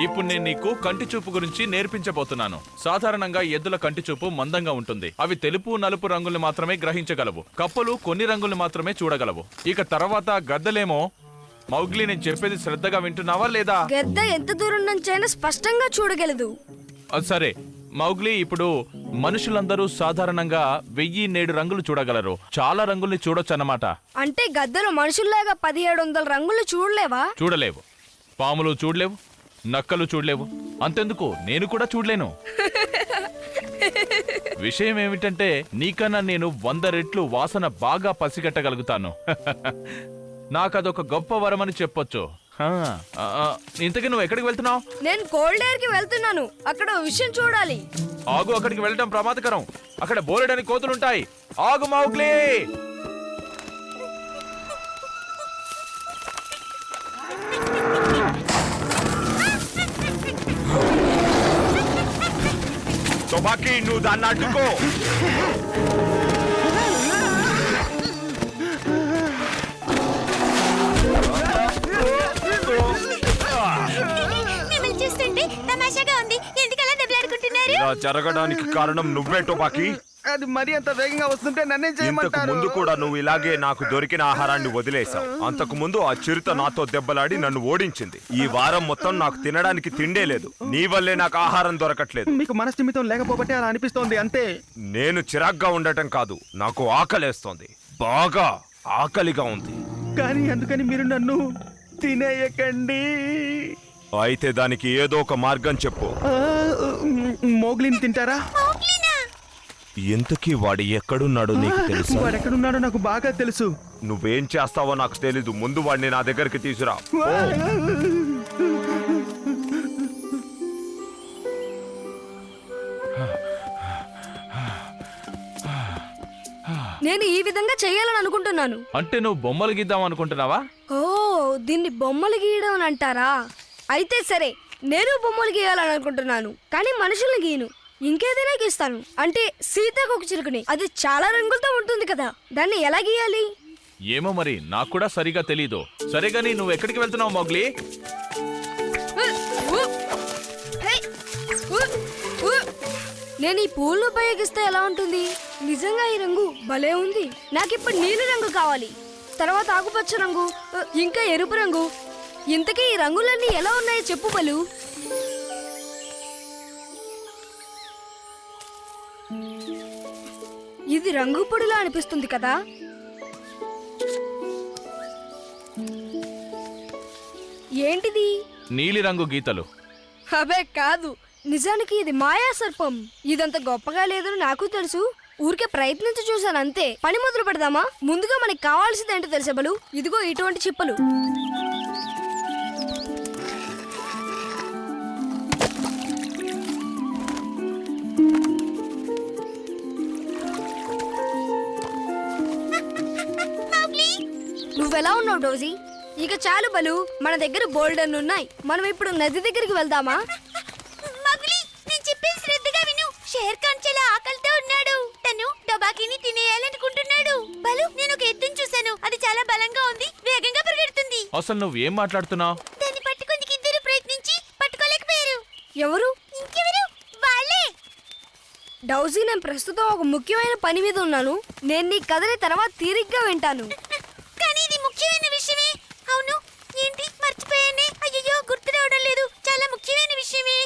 ఇప్పుడు నేను నీకు కంటి చూపు గురించి నేర్పించబోతున్నాను. సాధారణంగా ఎద్దుల కంటి చూపు మందంగా ఉంటుంది. అవి తెలుపు నలుపు రంగుల్ని మాత్రమే గ్రహించగలవు. కప్పలు కొన్ని రంగుల్ని మాత్రమే చూడగలవు. ఇక తర్వాత గద్దలేమో, మౌగ్లీ నేను చెప్పేది శ్రద్ధగా వింటున్నావా లేదా? గద్ద ఎంత దూరం నుంచైనా స్పష్టంగా చూడగలదు. సరే మౌగ్లీ, ఇప్పుడు మనుషులందరూ సాధారణంగా 1007 రంగులు చూడగలరు. చాలా రంగుల్ని చూడొచ్చు అన్నమాట. అంటే గద్దలు మనుషుల్లాగా 1700 రంగులు చూడలేవా? చూడలేవు. పాములు చూడలేవు, నక్కలు చూడలేవు, అంతెందుకు నేను కూడా చూడలేను. విషయం ఏమిటంటే నీకన్నా నేను 100 రెట్లు వాసన బాగా పసిగట్టగలుగుతాను. నాకదొక గొప్ప వరమని చెప్పొచ్చు. ఇంతకీ నువ్వు ఎక్కడికి వెళ్తున్నావు? నేను కోల్డ్ ఎయిర్ కి వెళ్తున్నాను. అక్కడ విషయం చూడాలి. ఆగు, అక్కడికి వెళ్ళడం ప్రమాదకరం. అక్కడ బోలెడని కోతులుంటాయి. ఆగు మౌగ్లీ. తొబాకీ, నువ్వు దాన్ని అడ్డుకో. ఇలా జరగడానికి కారణం నువ్వే టొబాకీ. అది మరి అంత వేగంగా వస్తుంటే నన్నేం ఇంతకు చేయమంటారు? ముందు కూడా నువ్వు ఇలాగే నాకు దొరికిన ఆహారాన్ని వదిలేశావు. అంతకు ముందు ఆ చిరుత నాతో దెబ్బలాడి నన్ను ఓడించింది. ఈ వారం మొత్తం నాకు తినడానికి తిండే లేదు. నీ వల్లే నాకు ఆహారం దొరకట్లేదు. మీకు మనస్థిమితం లేకపోబట్టే అలా అనిపిస్తోంది అంతే. నేను చిరాగ్గా ఉండటం కాదు, నాకు ఆకలేస్తోంది. బాగా ఆకలిగా ఉంది. కానీ అందుకని మీరు నన్ను తినేయకండి. అయితే దానికి ఏదో ఒక మార్గం చెప్పు. మోగ్లీని తింటారా? ఎంతకీ వాడు ఎక్కడున్నాడో నీకు తెలుసు? వాడు ఎక్కడున్నాడో నాకు బాగా తెలుసు. నువ్వేం చేస్తావో నాకు తెలీదు. ముందు వాడిని నా దగ్గరికి తీసురా. నేను ఈ విధంగా చెయ్యాలని అనుకుంటున్నాను. అంటే నువ్వు బొమ్మలు గీద్దాం అనుకుంటున్నావా? ఓ, దీన్ని బొమ్మలు గీయడం అని అంటారా? అయితే సరే, నేను బొమ్మలు గీయాలని అనుకుంటున్నాను, కానీ మనుషుల్ని గీయను. ఇంకేదైనా గీస్తాను. అంటే సీతాకోక చిలుకని. అది చాలా రంగులతో ఉంటుంది కదా, దాన్ని ఎలా గీయాలి? ఏమో మరి, నాకు కూడా సరిగా తెలీదు. సరే గానీ నువ్వు ఎక్కడికి వెళ్తున్నావు మౌగ్లీ? నేను ఈ పూలను ఉపయోగిస్తే ఎలా ఉంటుంది? నిజంగా ఈ రంగు భలే ఉంది. నాకిప్పుడు నీలి రంగు కావాలి, తర్వాత ఆకుపచ్చ రంగు, ఇంకా ఎరుపు రంగు. ఇంతకీ ఈ రంగులన్నీ ఎలా ఉన్నాయో చెప్పు బలు. ఇది రంగు పొడిలా అనిపిస్తుంది కదా? ఏంటిది? నీలి రంగు గీతలు. అబే కాదు, నిజానికి ఇది మాయా సర్పం. ఇదంత గొప్పగా లేదని నాకు తెలుసు. ఊరికే ప్రయత్నించి చూసాను అంతే. పని మొదలు పెడదామా? ముందుగా మనకి కావాల్సింది ఏంటో తెలుసా బలు? ఇదిగో ఇటువంటి చిప్పలు. నువ్వెలా ఉన్నావు డోజీ? ఇక చాలు బలు, మన దగ్గర బోల్డన్ ఉన్నాయి. మనం ఇప్పుడు నది దగ్గరికి వెళ్దామా? షేర్ ఖాన్ చాలా ఆకలితో ఉన్నాడు. తను టొబాకీని తినేయాలనుకుంటున్నాడు. బలు, నేను ఒక ఎద్దును చూశాను. అది చాలా బలంగా ఉంది, వేగంగా పరిగెడుతుంది. అసలు నువ్వు ఏం మాట్లాడుతున్నావు? దాన్ని పట్టుకుందుకు ఇద్దరు ప్రయత్నించి పట్టుకోలేకపోయారు. ఎవరు? ఇంకెవరు? వాళ్ళే. డౌజీ, నేను ప్రస్తుతం ఒక ముఖ్యమైన పని మీద ఉన్నాను. నేను నీ కథని తర్వాత తీరిగ్గా వింటాను. కానీ ఇది ముఖ్యమైన విషయమే. అవును, ఏంటి మర్చిపోయానే? అయ్యో, గుర్తు రావడం లేదు. చాలా ముఖ్యమైన విషయమే.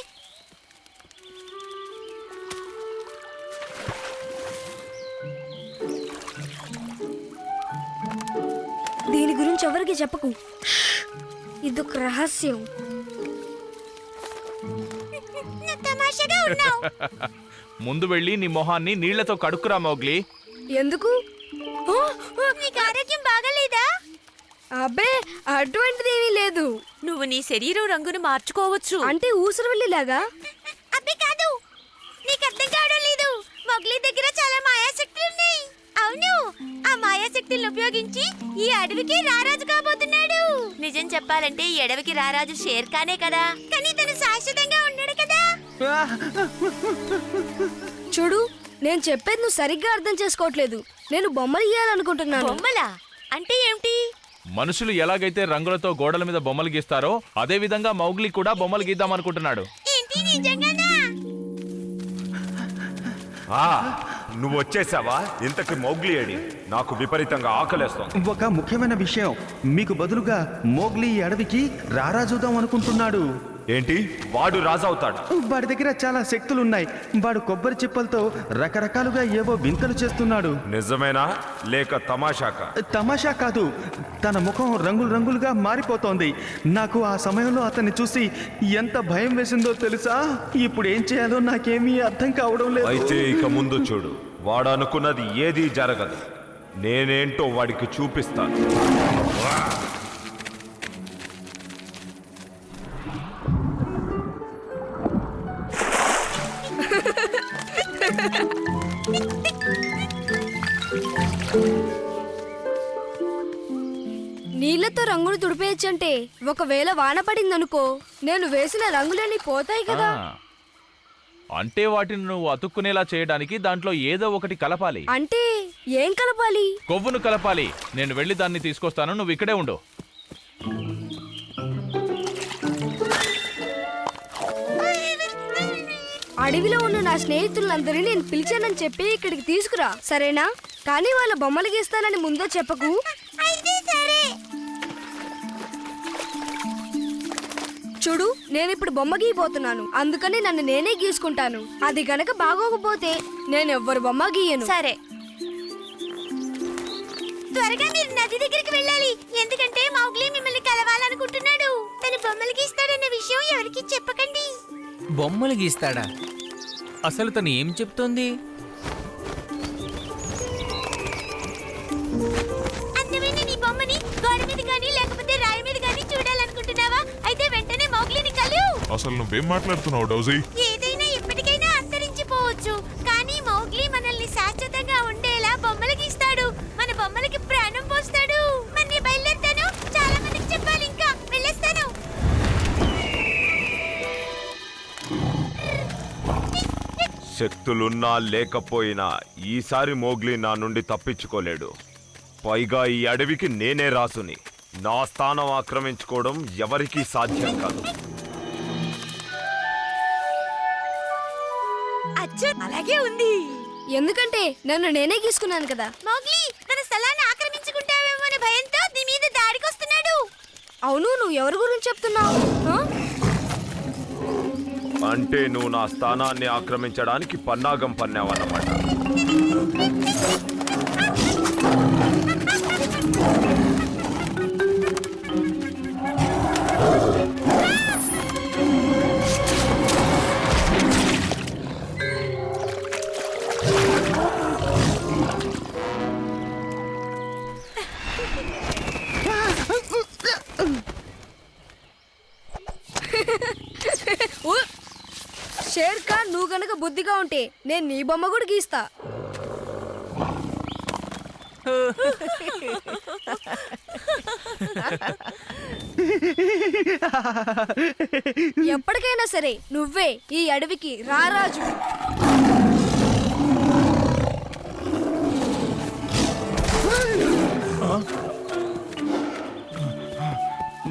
దీని గురించి ఎవరికి చెప్పకు. ఇదొక రహస్యం. తమాషాగా ఉన్నావు. ముందు వెళ్ళి నీ మొహాన్ని నీళ్లతో కడుక్కురా మౌగ్లీ. ఎందుకు? నీకు ఆరోగ్యం బాగాలేదా? అబ్బే, అటువంటిదేమీ లేదు. నువ్వు నీ శరీరం రంగును మార్చుకోవచ్చు. అంటే ఊసరవెల్లిలాగా? అబ్బే కాదు, నీకు అర్థం కావడం లేదు. మొగ్లీ దగ్గర చాలా మాయాశక్తులు ఉన్నాయి. అవును, ఆ మాయాశక్తులను ఉపయోగించి ఈ అడవికి రారాజు కాబోతున్నాడు. నిజం చెప్పాలంటే ఈ అడవికి రారాజు షేర్ ఖానే కదా, కానీ తను శాశ్వతంగా ఉన్నాడు కదా. చూడు, నేను చెప్పేది నువ్వు సరిగ్గా అర్థం చేసుకోవట్లేదు. నేను బొమ్మలు గీయాలనుకుంటున్నాను. బొమ్మలా? అంటే ఏమిటి? మనుషులు ఎలాగైతే రంగులతో గోడల మీద బొమ్మలు గీస్తారో అదే విధంగా మౌగ్లీ కూడా బొమ్మలు గీద్దామనుకుంటున్నాడు. ఏంటి నిజంగానా? ఆ, నువ్వు వచ్చేసావా? ఇంతకి మౌగ్లీ ఏడి? నాకు విపరీతంగా ఆకలేస్తోంది. ఒక ముఖ్యమైన విషయం, మీకు బదులుగా మోగ్లీ ఈ అడవికి రారాజుదాం అనుకుంటున్నాడు. ఏంటి? వాడు రాజవుతాడు? వాడి దగ్గర చాలా శక్తులున్నాయి. వాడు కొబ్బరి చిప్పలతో రకరకాలుగా ఏవో వింతలు చేస్తున్నాడు. నిజమేనా లేక తమాషాకా? తమాషా కాదు, తన ముఖం రంగులు రంగులుగా మారిపోతోంది. నాకు ఆ సమయంలో అతన్ని చూసి ఎంత భయం వేసిందో తెలుసా? ఇప్పుడు ఏం చేయాలో నాకేమీ అర్థం కావడం లేదు. అయితే ఇక ముందు చూడు, వాడు అనుకున్నది ఏదీ జరగదు. నేనేంటో వాడికి చూపిస్తాను. నీళ్లతో రంగులు తుడిపేయచ్చంటే ఒకవేళ వాన పడిందనుకో, నేను వేసిన రంగులన్నీ పోతాయి కదా. అంటే వాటిని నువ్వు అతుక్కునేలా చేయడానికి దాంట్లో ఏదో ఒకటి కలపాలి. అంటే ఏం కలపాలి? కొవ్వును కలపాలి. నేను వెళ్ళి దాన్ని తీసుకొస్తాను, నువ్వు ఇక్కడే ఉండు. అడవిలో ఉన్న నా స్నేహితులందరినీ నేను పిలిచానని చెప్పి ఇక్కడికి తీసుకురా, సరేనా? కానీ వాళ్ళ బొమ్మలు గీస్తానని ముందో చెప్పకు. అయితే సరే. చూడు, నేను ఇప్పుడు బొమ్మ గీయబోతున్నాను, అందుకని నన్ను నేనే గీసుకుంటాను. అది గనక బాగోకపోతే నేను ఎవ్వరు బొమ్మ గీయను. సరే, త్వరగా మీరు నది దగ్గరికి వెళ్ళాలి. ఎందుకంటే మౌగ్లీ మిమ్మల్ని కలవాలనుకుంటున్నాడు. తను బొమ్మలు గీస్తాడన్న విషయం ఎవరికి చెప్పకండి. బొమ్మలు గీస్తాడా? అసలు తను ఏం చెప్తోంది? అందమైన నీ బొమ్మని గోడ మీద గానీ లేకపోతే రాయి మీద గానీ చూడాలనుకుంటున్నావా? అయితే వెంటనే మౌగ్లీని కలు. అసలు నువ్వేం మాట్లాడుతున్నావు డౌజీ? ఏదైనా ఎప్పటికైనా అంతరించిపోవచ్చు, కానీ మౌగ్లీ మనల్ని శాశ్వతంగా ఉండేలా బొమ్మలు గీస్తాడు. మన బొమ్మలకి ప్రాణం పోస్తాడు. మరి బయలుదేరుతాను, చాలా మందికి చెప్పాలి. ఇంకా వెళ్ళేస్తాను. శక్తులున్నా లేకపోయినా ఈసారి మోగ్లీ నా నుండి తప్పించుకోలేడు. పైగా ఈ అడవికి నేనే రాసుని. నా స్థానం ఆక్రమించుకోవడం ఎవరికీ సాధ్యం కాదు. అచ్చా, అలాగే ఉంది. ఎందుకంటే నన్ను నేనే గీసుకున్నాను కదా. మౌగ్లీ తన స్థలాన్ని ఆక్రమించుకుంటావేమో అనే భయంతో నీ మీద దాడికి వస్తున్నాడు. అవును, నువ్వు ఎవరి గురించి చెప్తున్నావు? అంటే నువ్వు నా స్థానాన్ని ఆక్రమించడానికి పన్నాగం పన్నావన్నమాట. షేర్ ఖాన్, నువ్వు గనక బుద్ధిగా ఉంటే నేను నీ బొమ్మ కూడా గీస్తా. ఎప్పటికైనా సరే నువ్వే ఈ అడవికి రారాజు.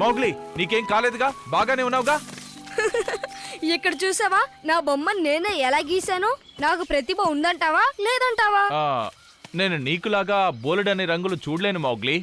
మౌగ్లీ, నీకేం కాలేదుగా? బాగానే ఉన్నావుగా? ఇక్కడ చూసావా, నా బొమ్మను నేనే ఎలా గీసానో? నాకు ప్రతిభ ఉందంటావా లేదంటావా? నేను నీకులాగా బోలెడని రంగులు చూడలేను మౌగ్లీ.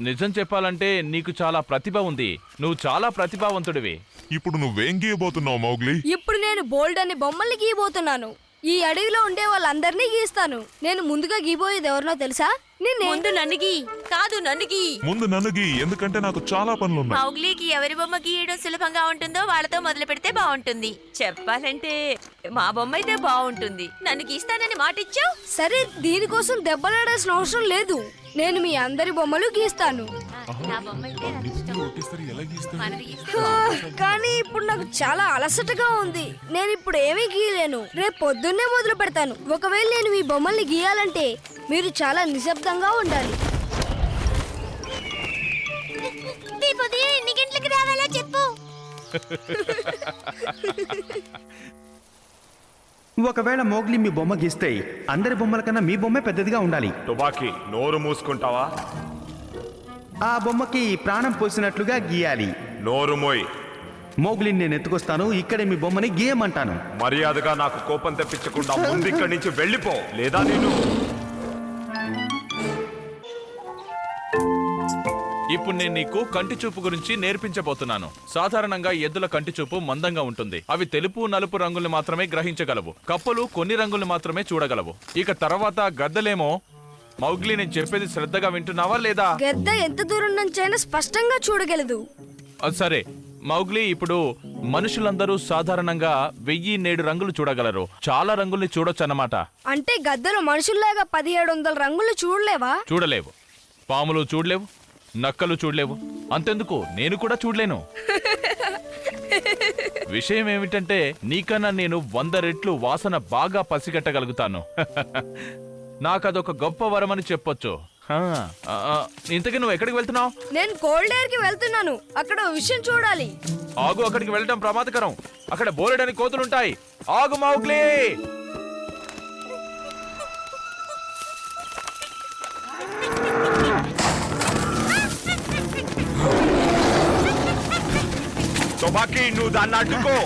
నిజం చెప్పాలంటే నీకు చాలా ప్రతిభ ఉంది. నువ్వు చాలా ప్రతిభావంతుడివి. ఇప్పుడు నువ్వేం గీయబోతున్నావు మౌగ్లీ? ఇప్పుడు నేను బోల్డ్ అనే బొమ్మల్ని గీయబోతున్నాను. ఈ అడవిలో ఉండే వాళ్ళందరినీ గీస్తాను. నేను ముందుగా గీయబోయేది ఎవరినో తెలుసా? నిన్నే. ముందు నన్ను గీ. కాదు, నన్ను గీ. ముందు నన్ను గీ, ఎందుకంటే నాకు చాలా పనులున్నాయి. మౌగ్లీకి ఎవరి బొమ్మ గీయడం సులభంగా ఉంటుందో వాళ్ళతో మొదలు పెడితే బాగుంటుంది. చెప్పాలంటే మా బొమ్మ అయితే బాగుంటుంది. నన్ను గీస్తానని మాటిచ్చావు. సరే, దీనికోసం దెబ్బలాడాల్సిన అవసరం లేదు. నేను మీ అందరి బొమ్మలు గీస్తాను. నా బొమ్మ అయితే నాకు ఇష్టం. మనది గీస్తే కానీ ఇప్పుడు నాకు చాలా అలసటగా ఉంది. నేను ఇప్పుడు ఏమీ గీయలేను. రేపు పొద్దున్నే మొదలు పెడతాను. ఒకవేళ నేను మీ బొమ్మల్ని గీయాలంటే మీరు చాలా నిశ్శబ్దంగా ఉండాలి. రేపు ఉదయం ఎన్ని గంటలకు రావాలో చెప్పు. ఒకవేళ మోగ్లీ మీ బొమ్మ గీస్తే అందరి బొమ్మల కన్నా మీ బొమ్మే పెద్దదిగా ఉండాలి. తుబాకీ, నోరు మూసుకుంటావా? ఆ బొమ్మకి ప్రాణం పోసినట్లుగా గీయాలి. నోరుమోయ్. మోగ్లీని నేను ఎత్తుకొస్తాను, ఇక్కడే మీ బొమ్మని గీయమంటాను. మర్యాదగా నాకు కోపం తెప్పించకుండా ముందు ఇక్కడి నుంచి వెళ్ళిపో, లేదా నేను. ఇప్పుడు నేను నీకు కంటి చూపు గురించి నేర్పించబోతున్నాను. సాధారణంగా ఎద్దుల కంటి చూపు మందంగా ఉంటుంది. అవి తెలుపు నలుపు రంగుల్ని మాత్రమే గ్రహించగలవు. కప్పలు కొన్ని రంగుల్ని మాత్రమే చూడగలవు. ఇక తర్వాత గద్దలేమో. మౌగ్లీ, నేను చెప్పేది శ్రద్ధగా వింటున్నావా లేదా? గద్ద ఎంత దూరం నుంచైనా స్పష్టంగా చూడగలదు. సరే మౌగ్లీ, ఇప్పుడు మనుషులందరూ సాధారణంగా 1007 రంగులు చూడగలరు. చాలా రంగుల్ని చూడొచ్చు అన్నమాట. అంటే గద్దలు మనుషుల్లాగా 1700 రంగులు చూడలేవా? చూడలేవు. పాములు చూడలేవు, నక్కలు చూడలేవు, అంతెందుకు నేను కూడా చూడలేను. విషయం ఏమిటంటే నీకన్నా నేను 100 రెట్లు వాసన బాగా పసిగట్టగలుగుతాను. నాకదొక గొప్ప వరమని చెప్పొచ్చు. ఇంతకీ నువ్వు ఎక్కడికి వెళ్తున్నావు? నేను కోల్డ్ ఎయిర్ కి వెళ్తున్నాను. అక్కడ ఓ విషయం చూడాలి. ఆగు, అక్కడికి వెళ్ళటం ప్రమాదకరం. అక్కడ బోలెడని కోతులుంటాయి. ఆగు మౌగ్లీ. తుపాకీ, నువ్వు దాన్ని అడ్డుకో.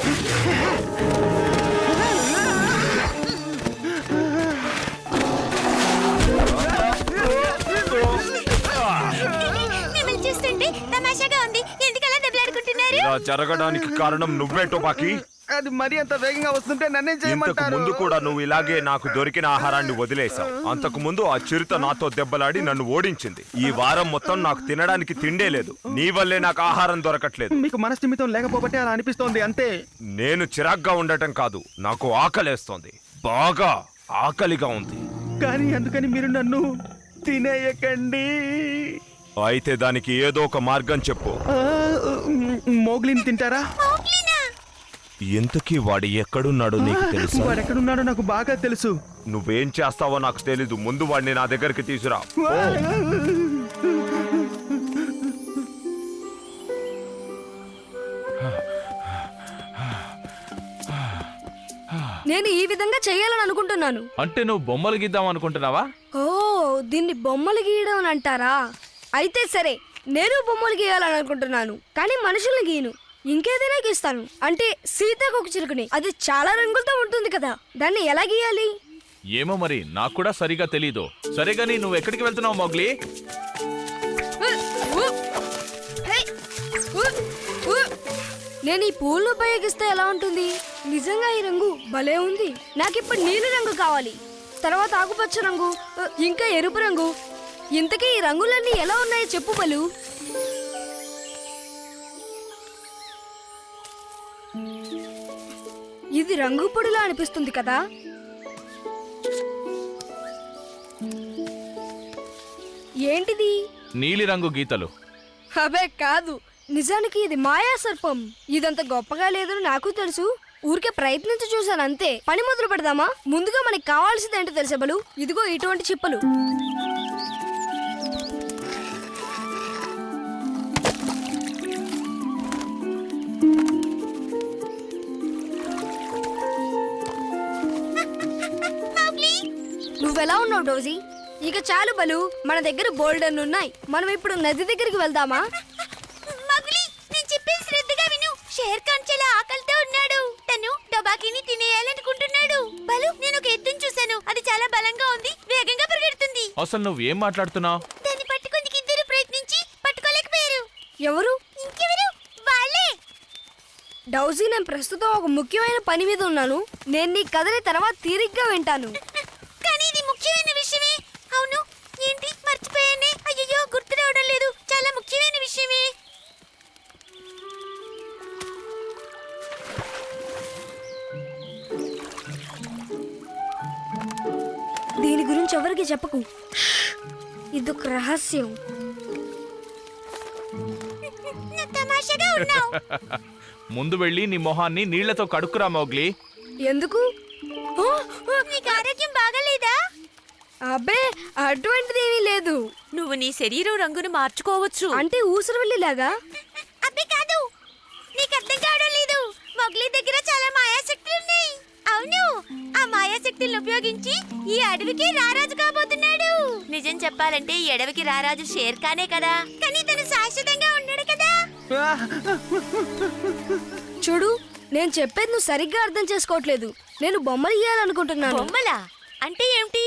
మిమ్మల్ని చూస్తుంటే తమాషాగా ఉంది. ఎందుకలా దెబ్బలాడుకుంటున్నారు? ఇలా జరగడానికి కారణం నువ్వే టుపాకీ. అది మరీ అంత వేగంగా వస్తుంటే నన్నేం ఇంతకు చేయమంటారు? ముందు కూడా నువ్వు ఇలాగే నాకు దొరికిన ఆహారాన్ని వదిలేశావు. అంతకు ముందు ఆ చిరుత నాతో దెబ్బలాడి నన్ను ఓడించింది. ఈ వారం మొత్తం నాకు తినడానికి తిండే లేదు. నీ వల్లే నాకు ఆహారం దొరకట్లేదు. మీకు మనస్థిమితం లేకపోతే అలా అనిపిస్తోంది అంతే. నేను చిరాగ్గా ఉండటం కాదు, నాకు ఆకలేస్తోంది. బాగా ఆకలిగా ఉంది. కానీ అందుకని మీరు నన్ను తినేయకండి. అయితే దానికి ఏదో ఒక మార్గం చెప్పు. మోగ్లీని తింటారా? మౌగ్లీనా? ఎంతకీ వాడు ఎక్కడున్నాడో నీకు తెలుసా? వాడెక్కడున్నాడో నాకు బాగా తెలుసు. నువ్వేం చేస్తావో నాకు తెలీదు. ముందు వాడిని నా దగ్గరికి తీసురా. నేను ఈ విధంగా చేయాలని అనుకుంటున్నాను. అంటే నువ్వు బొమ్మలు గీద్దాం అనుకుంటున్నావా? ఓ, దీన్ని బొమ్మలు గీయడం అని అంటారా? అయితే సరే, నేను బొమ్మలు గీయాలని అనుకుంటున్నాను, కానీ మనుషుల్ని గీయను. ఇంకేదైనా గీస్తాను. అంటే సీతాకోక చిలుకని. అది చాలా రంగులతో ఉంటుంది కదా, దాన్ని ఎలా గీయాలి? ఏమో మరి, నాకు కూడా సరిగా తెలీదు. సరే గానీ నువ్వు ఎక్కడికి వెళ్తున్నావు మౌగ్లీ? నేను ఈ పూలు ఉపయోగిస్తే ఎలా ఉంటుంది? నిజంగా ఈ రంగు భలే ఉంది. నాకిప్పుడు నీలి రంగు కావాలి, తర్వాత ఆకుపచ్చ రంగు, ఇంకా ఎరుపు రంగు. ఇంతకీ ఈ రంగులన్నీ ఎలా ఉన్నాయో చెప్పు బలు. ఇది రంగు పొడిలా అనిపిస్తుంది కదా? ఏంటిది? నీలిరంగు గీతలు. అబే కాదు, నిజానికి ఇది మాయా సర్పం. ఇదంత గొప్పగా లేదని నాకు తెలుసు. ఊరికే ప్రయత్నించి చూసాను అంతే. పని మొదలు పెడదామా? ముందుగా మనకి కావాల్సింది ఏంటో తెలుసా బలు? ఇదిగో ఇటువంటి చిప్పలు. నువ్వెలా ఉన్నావు డోజీ? ఇక చాలు బలు, మన దగ్గర బోల్డర్లు ఉన్నాయి. మనం ఇప్పుడు నది దగ్గరికి వెళ్దామా? మౌగ్లీ, నేను చెప్పేది శ్రద్ధగా విను. షేర్ ఖాన్ చాలా ఆకలితో ఉన్నాడు. తను టొబాకీని తినేయాలనుకుంటున్నాడు. బలు, నేను ఒక ఎద్దును చూశాను. అది చాలా బలంగా ఉంది, వేగంగా పరిగెడుతుంది. అసలు నువ్వేం మాట్లాడుతున్నావు? దాన్ని పట్టుకుందుకు ఇద్దరు ప్రయత్నించి పట్టుకోలేకపోయారు. ఎవరు? ఇంకెవరు? వాళ్ళే. డౌజీ, నేను ప్రస్తుతం ఒక ముఖ్యమైన పని మీద ఉన్నాను. నేను నీ కథని తర్వాత తీరిగ్గా వింటాను. కానీ ఇది ముఖ్యమైన విషయమే. అవును, ఏంటి మర్చిపోయానే? అయ్యో, గుర్తు రావడం లేదు. చాలా ముఖ్యమైన విషయమే. దీని గురించి ఎవరికి చెప్పకు. ఇదొక రహస్యం. నువ్వు తమాషాగా ఉన్నావు. ముందు వెళ్ళి నీ మొహాన్ని నీళ్లతో కడుక్కురా మౌగ్లీ. ఎందుకు? నీకు ఆరోగ్యం బాగాలేదా? అబ్బే, అటువంటిదేమీ లేదు. నువ్వు నీ శరీరం రంగును మార్చుకోవచ్చు. అంటే ఊసరవెల్లిలాగా? అబ్బే కాదు, నీకు అర్థం కావడం లేదు. మౌగ్లీ దగ్గర చాలా మాయాశక్తులు ఉన్నాయి. అవును, ఆ మాయా మాయాశక్తులను ఉపయోగించి ఈ అడవికి రారాజు కాబోతున్నాడు. నిజం చెప్పాలంటే ఈ అడవికి రారాజు షేర్ ఖానే కదా, కానీ తను శాశ్వతంగా ఉన్నాడు కదా. చూడు, నేను చెప్పేది నువ్వు సరిగ్గా అర్థం చేసుకోవట్లేదు. నేను బొమ్మలు గీయాలనుకుంటున్నాను. బొమ్మలా అంటే ఏమిటి?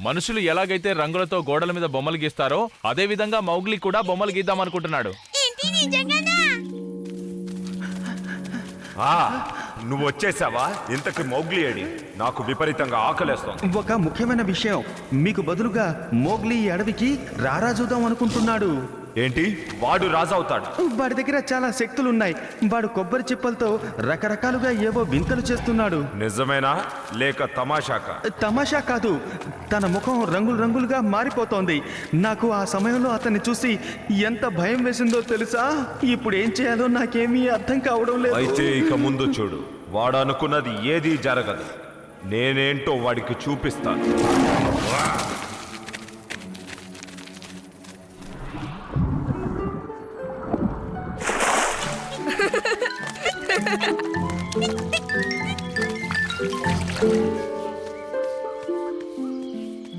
మనుషులు ఎలాగైతే రంగులతో గోడల మీద బొమ్మలు గీస్తారో అదే విధంగా మౌగ్లీ కూడా బొమ్మలు గీద్దామనుకుంటున్నాడు. ఏంటి నిజంగానా? నువ్వు వచ్చేసావా? ఇంతకి మౌగ్లీ ఏడి? నాకు విపరీతంగా ఆకలేస్తోంది. ఒక ముఖ్యమైన విషయం, మీకు బదులుగా మోగ్లీ ఈ అడవికి రారాజుదాం అనుకుంటున్నాడు. ఏంటి? వాడు రాజవుతాడు? వాడి దగ్గర చాలా శక్తులున్నాయి. వాడు కొబ్బరి చిప్పలతో రకరకాలుగా ఏవో వింతలు చేస్తున్నాడు. నిజమేనా లేక తమాషాక? తమాషా కాదు, తన ముఖం రంగులు రంగులుగా మారిపోతోంది. నాకు ఆ సమయంలో అతన్ని చూసి ఎంత భయం వేసిందో తెలుసా? ఇప్పుడు ఏం చేయాలో నాకేమీ అర్థం కావడం లేదు. అయితే ఇక ముందు చూడు, వాడు అనుకున్నది ఏదీ జరగదు. నేనేంటో వాడికి చూపిస్తాను.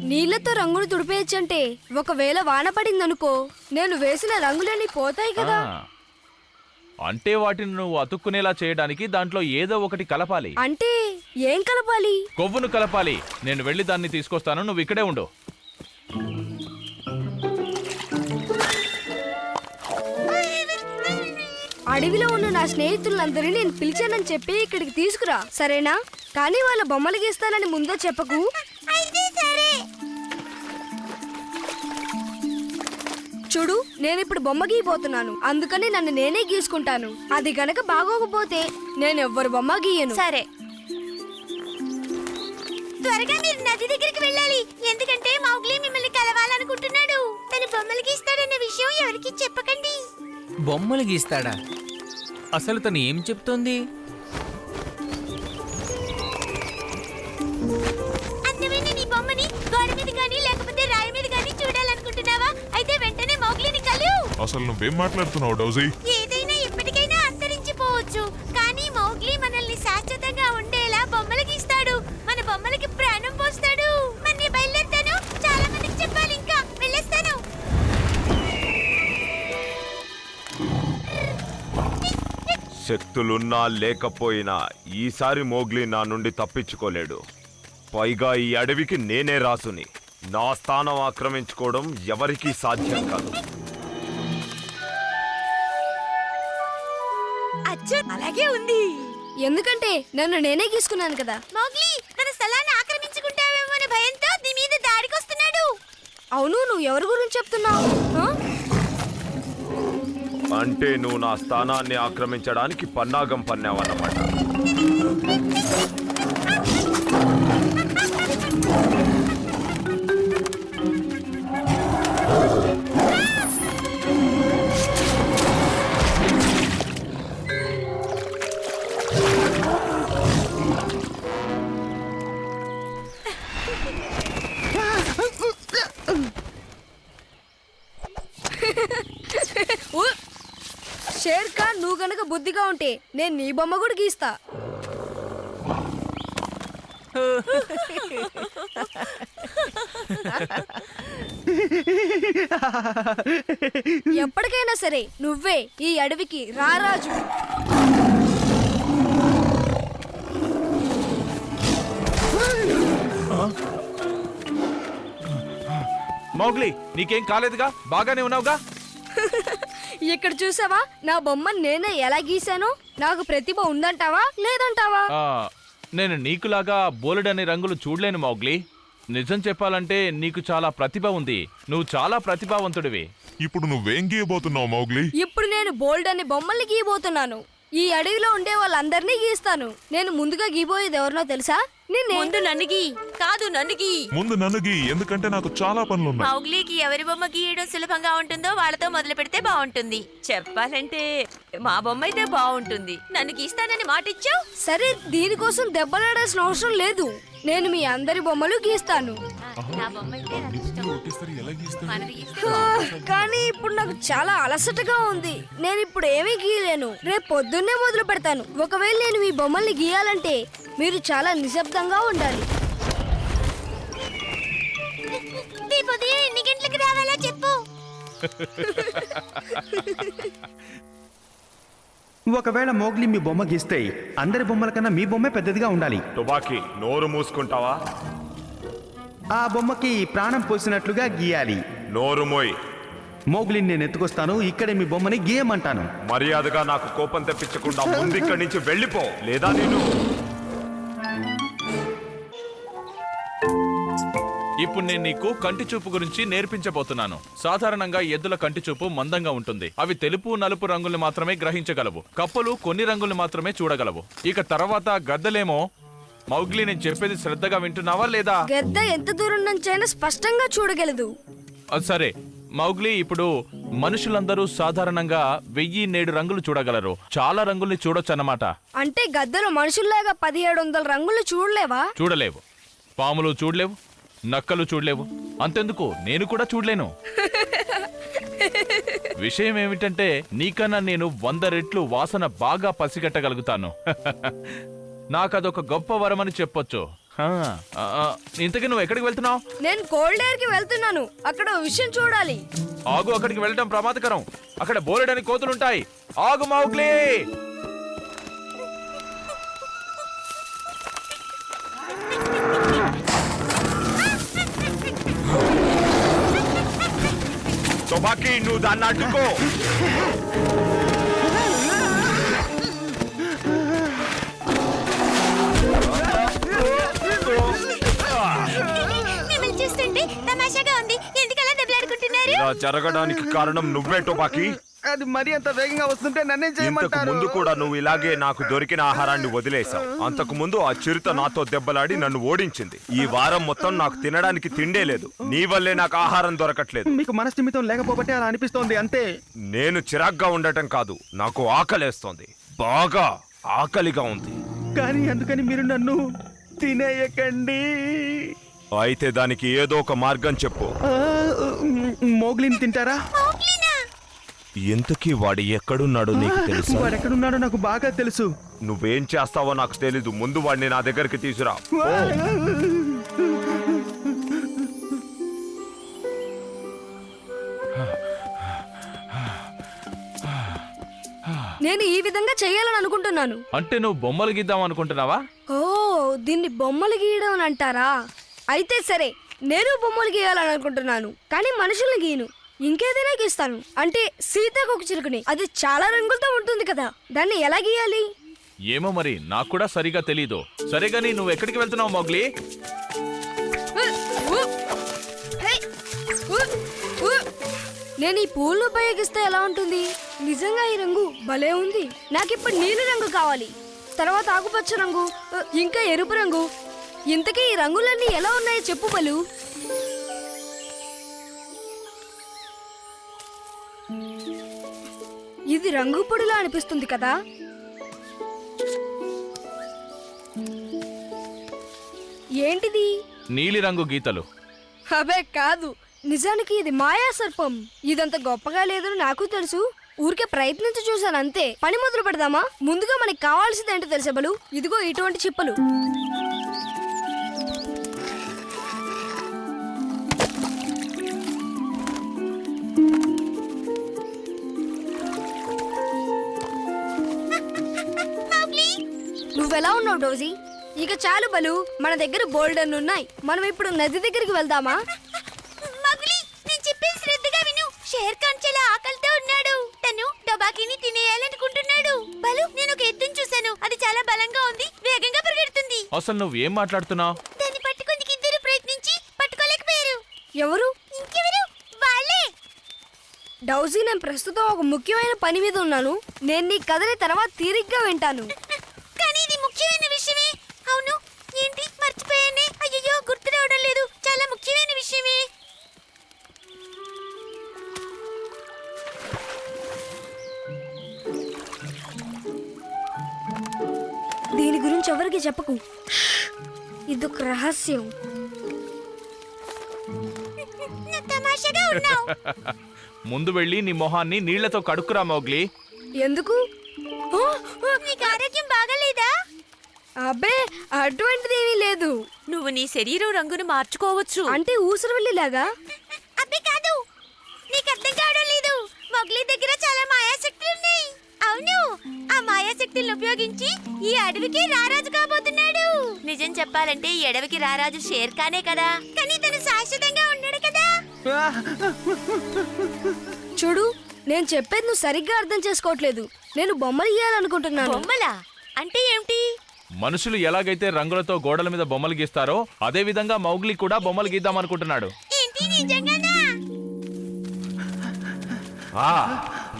నీళ్లతో రంగులు తుడిపేయచ్చంటే ఒకవేళ వాన పడిందనుకో, నేను వేసిన రంగులన్నీ పోతాయి కదా. ఆ, అంటే వాటిని నువ్వు అతుక్కునేలా చేయడానికి దాంట్లో ఏదో ఒకటి కలపాలి. అంటే ఏం కలపాలి? కొవ్వును కలపాలి. నేను వెళ్ళి దాన్ని తీసుకొస్తాను, నువ్వు ఇక్కడే ఉండు. అడవిలో ఉన్న నా స్నేహితులందరినీ నేను పిలిచానని చెప్పి ఇక్కడికి తీసుకురా, సరేనా? కానీ వాళ్ళ బొమ్మలు గీస్తానని ముందే చెప్పకు. అయితే సరే. చూడు, నేను ఇప్పుడు బొమ్మ గీయబోతున్నాను, అందుకని నన్ను నేనే గీసుకుంటాను. అది గనక బాగోకపోతే నేను ఎవ్వరు బొమ్మ గీయను. సరే, త్వరగా మీరు నది దగ్గరికి వెళ్ళాలి. ఎందుకంటే మౌగ్లీ మిమ్మల్ని కలవాలనుకుంటున్నాడు. తను బొమ్మలు గీస్తాడన్న విషయం ఎవరికి చెప్పకండి. బొమ్మలు గీస్తాడా? అసలు తను ఏం చెప్తోంది? అందమైన నీ బొమ్మని గోడ మీద గానీ లేకపోతే రాయి మీద గానీ చూడాలనుకుంటున్నావా? అయితే వెంటనే మౌగ్లీని కలు. అసలు నువ్వేం మాట్లాడుతున్నావు డౌజీ? ఏదైనా ఎప్పటికైనా అంతరించిపోవచ్చు, కానీ మౌగ్లీ మనల్ని శాశ్వతంగా ఉండేలా బొమ్మలు గీస్తాడు. మన బొమ్మలకి ప్రాణం పోస్తాడు. మరి బయలుదేరుతాను. చాలా మందికి చెప్పాలి. ఇంకా వెళ్ళేస్తాను. శక్తులున్నా లేకపోయినా ఈసారి మోగ్లీ నా నుండి తప్పించుకోలేడు. పైగా ఈ అడవికి నేనే రాసుని. నా స్థానం ఆక్రమించుకోవడం ఎవరికీ సాధ్యం కాదు. అచ్చా, అలాగే ఉంది. ఎందుకంటే నన్ను నేనే గీసుకున్నాను కదా. మౌగ్లీ తన స్థలాన్ని ఆక్రమించుకుంటావేమో అనే భయంతో నీ మీద దాడికొస్తున్నాడు. అవును, నువ్వు ఎవరి గురించి చెప్తున్నావు? ఆ? అంటే నువ్వు నా స్థానాన్ని ఆక్రమించడానికి పన్నాగం పన్నావన్నమాట. షేర్ ఖాన్, నువ్వు గనక బుద్ధిగా ఉంటే నేను నీ బొమ్మ కూడా గీస్తా. ఎప్పటికైనా సరే నువ్వే ఈ అడవికి రారాజు. మౌగ్లీ, నీకేం కాలేదుగా? బాగానే ఉన్నావుగా? ఇక్కడ చూసావా, నా బొమ్మను నేనే ఎలా గీసానో? నాకు ప్రతిభ ఉందంటావా లేదంటావా? ఆ, నేను నీకులాగా బోలెడని రంగులు చూడలేను మౌగ్లీ. నిజం చెప్పాలంటే నీకు చాలా ప్రతిభ ఉంది. నువ్వు చాలా ప్రతిభావంతుడివి. ఇప్పుడు నువ్వేం గీయబోతున్నావు మౌగ్లీ? ఇప్పుడు నేను బోల్డ్ అనే బొమ్మల్ని గీయబోతున్నాను. ఈ అడవిలో ఉండే వాళ్ళందరినీ గీస్తాను. నేను ముందుగా గీబోయేది ఎవరినో తెలుసా? నిన్నే. ముందు నన్ను గీ. కాదు, నన్ను గీ. ముందు నన్ను గీ, ఎందుకంటే నాకు చాలా పనులున్నాయి. మౌగ్లీకి ఎవరి బొమ్మ గీయడం సులభంగా ఉంటుందో వాళ్ళతో మొదలు పెడితే బాగుంటుంది. చెప్పాలంటే మా బొమ్మ అయితే బాగుంటుంది. నన్ను గీస్తానని మాటిచ్చావు. సరే, దీనికోసం దెబ్బలాడాల్సిన అవసరం లేదు. నేను మీ అందరి బొమ్మలు గీస్తాను. నా బొమ్మ అయితే నాకు ఇష్టం. మనది గీస్తే కానీ ఇప్పుడు నాకు చాలా అలసటగా ఉంది. నేను ఇప్పుడు ఏమీ గీయలేను. రేపు పొద్దున్నే మొదలు పెడతాను. ఒకవేళ నేను మీ బొమ్మల్ని గీయాలంటే మీరు చాలా నిశ్శబ్దంగా ఉండాలి. ఒకవేళ మోగ్లీ మీ బొమ్మ గీస్తే అందరి బొమ్మల కన్నా మీ బొమ్మే పెద్దదిగా ఉండాలి. టుబాకీ నోరు మూసుకుంటావా? ఆ బొమ్మకి ప్రాణం పోసినట్లుగా గీయాలి. నోరు మోయ్. మోగ్లీని నేను ఎత్తుకొస్తాను, ఇక్కడే మీ బొమ్మని గీయమంటాను. మర్యాదగా నాకు కోపం తెప్పించకుండా ముందు ఇక్కడి నుంచి వెళ్ళిపో, లేదా నేను ఇప్పుడు నేను నీకు కంటి చూపు గురించి నేర్పించబోతున్నాను. సాధారణంగా ఎద్దుల కంటి చూపు మందంగా ఉంటుంది. అవి తెలుపు నలుపు రంగుల్ని మాత్రమే గ్రహించగలవు. కప్పలు కొన్ని రంగుల్ని మాత్రమే చూడగలవు. ఇక తర్వాత గద్దలేమో. మౌగ్లీ, నేను చెప్పేది శ్రద్ధగా వింటున్నావా లేదా? గద్ద ఎంత దూరం నుంచైనా స్పష్టంగా చూడగలదు. అది సరే మౌగ్లీ, ఇప్పుడు మనుషులందరూ సాధారణంగా 1007 రంగులు చూడగలరు. చాలా రంగుల్ని చూడొచ్చు అన్నమాట. అంటే గద్దలు మనుషుల్లాగా 1700 రంగులు చూడలేవా? చూడలేవు. పాములు చూడలేవు, నక్కలు చూడలేవు, అంతెందుకు నేను కూడా చూడలేను. విషయం ఏమిటంటే నీకన్నా నేను 100 రెట్లు వాసన బాగా పసిగట్టగలుగుతాను. నాకదొక గొప్ప వరమని చెప్పొచ్చు. ఇంతకీ నువ్వు ఎక్కడికి వెళ్తున్నావు? నేను కోల్డ్ ఎయిర్ కి వెళ్తున్నాను. అక్కడ ఓ విషయం చూడాలి. ఆగు, అక్కడికి వెళ్ళడం ప్రమాదకరం. అక్కడ బోలెడని కోతులుంటాయి. ఆగు మౌగ్లీ. టుబాకీ, నువ్వు దాన్ని అడ్డుకో. మిమ్మల్ని చూస్తుంటే తమాషాగా ఉంది. ఎందుకలా దెబ్బలాడుకుంటున్నారు? ఇలా జరగడానికి కారణం నువ్వే టుబాకీ. అది మరీ అంత వేగంగా వస్తుంటే నన్నేం ఇంతకు చేయమంటారు? ముందు కూడా నువ్వు ఇలాగే నాకు దొరికిన ఆహారాన్ని వదిలేశావు. అంతకు ముందు ఆ చిరుత నాతో దెబ్బలాడి నన్ను ఓడించింది. ఈ వారం మొత్తం నాకు తినడానికి తిండే లేదు. నీ వల్లే నాకు ఆహారం దొరకట్లేదు. మీకు మనస్థిమితం లేకపోబట్టి అలా అనిపిస్తోంది అంతే. నేను చిరాగ్గా ఉండటం కాదు, నాకు ఆకలేస్తోంది. బాగా ఆకలిగా ఉంది. కానీ అందుకని మీరు నన్ను తినేయకండి. అయితే దానికి ఏదో ఒక మార్గం చెప్పు. మోగ్లీని తింటారా? మౌగ్లీనా? ఇంతకీ వాడు ఎక్కడున్నాడో నీకు తెలుసా? వాడు ఎక్కడున్నాడో నాకు బాగా తెలుసు. నువ్వేం చేస్తావో నాకు తెలీదు. ముందు వాడిని నా దగ్గరికి తీసురా. నేను ఈ విధంగా చెయ్యాలని అనుకుంటున్నాను. అంటే నువ్వు బొమ్మలు గీద్దాం అనుకుంటున్నావా? ఓ, దీన్ని బొమ్మలు గీయడం అని అంటారా? అయితే సరే, నేను బొమ్మలు గీయాలని అనుకుంటున్నాను, కానీ మనుషుల్ని గీయను. ఇంకేదైనా గీస్తాను. అంటే సీతాకొక చిలుకని. అది చాలా రంగులతో ఉంటుంది కదా, దాన్ని ఎలా గీయాలి? ఏమో మరి, నాకు కూడా సరిగా తెలీదు. సరే గానీ నువ్వు ఎక్కడికి వెళ్తున్నావు మౌగ్లీ? నేను ఈ పూలు ఉపయోగిస్తే ఎలా ఉంటుంది? నిజంగా ఈ రంగు భలే ఉంది. నాకిప్పుడు నీలి రంగు కావాలి, తర్వాత ఆకుపచ్చ రంగు, ఇంకా ఎరుపు రంగు. ఇంతకీ ఈ రంగులన్నీ ఎలా ఉన్నాయో చెప్పు బలు. ఇది రంగు పొడిలా అనిపిస్తుంది కదా? ఏంటిది? నీలిరంగు గీతలు. అబే కాదు, నిజానికి ఇది మాయా సర్పం. ఇదంత గొప్పగా లేదని నాకు తెలుసు. ఊరికే ప్రయత్నించి చూశాను అంతే. పని మొదలు పెడదామా? ముందుగా మనకి కావాల్సింది ఏంటో తెలుసా బలు? ఇదిగో ఇటువంటి చిప్పలు. నువ్వెలా ఉన్నావు డోజీ? ఇక చాలు బలు, మన దగ్గర బోల్డన్ ఉన్నాయి. మనం ఇప్పుడు నది దగ్గరికి వెళ్దామా? మౌగ్లీ, నేను చెప్పేది శ్రద్ధగా విను. షేర్ ఖాన్ చాలా ఆకలితో ఉన్నాడు. తను టొబాకీని తినేయాలనుకుంటున్నాడు. బలు, నేను ఒక ఎద్దును చూశాను. అది చాలా బలంగా ఉంది, వేగంగా పరిగెడుతుంది. అసలు నువ్వేం మాట్లాడుతున్నావు? దాన్ని పట్టుకుందుకు ఇద్దరు ప్రయత్నించి పట్టుకోలేకపోయారు. ఎవరు? ఇంకెవరు? వాళ్ళే. డౌజీ, నేను ప్రస్తుతం ఒక ముఖ్యమైన పని మీద ఉన్నాను. నేను నీ కథని తర్వాత తీరిగ్గా వింటాను. కానీ ఇది ముఖ్యమైన విషయమే. అవును, ఏంటి మర్చిపోయానే? అయ్యో, గుర్తు రావడం లేదు. చాలా ముఖ్యమైన విషయమే. దీని గురించి ఎవరికి చెప్పకు. ఇదొక రహస్యం. నా తమాషాగా ఉన్నావు. ముందు వెళ్ళి నీ మొహాన్ని నీళ్లతో కడుక్కురా మౌగ్లీ. ఎందుకు? నీకు ఆరోగ్యం బాగాలేదా? అబ్బే, అటువంటిదేమీ లేదు. నువ్వు నీ శరీరం రంగును మార్చుకోవచ్చు. అంటే ఊసరవెల్లిలాగా? అబ్బే కాదు, నీకు అర్థం కావడం శక్తులను ఉపయోగించి ఈ అడవికి రారాజు కాబోతున్నాడు. నిజం చెప్పాలంటే ఈ అడవికి రారాజు షేర్ ఖానే కదా, కానీ తను శాశ్వతంగా ఉన్నాడు కదా. చూడు, నేను చెప్పేది నువ్వు సరిగ్గా అర్థం చేసుకోవట్లేదు. నేను బొమ్మలు గీయాలనుకుంటున్నాను. బొమ్మలా అంటే ఏమిటి? మనుషులు ఎలాగైతే రంగులతో గోడల మీద బొమ్మలు గీస్తారో అదే విధంగా మౌగ్లీ కూడా బొమ్మలు గీద్దామనుకుంటున్నాడు. ఏంటి నిజంగానా?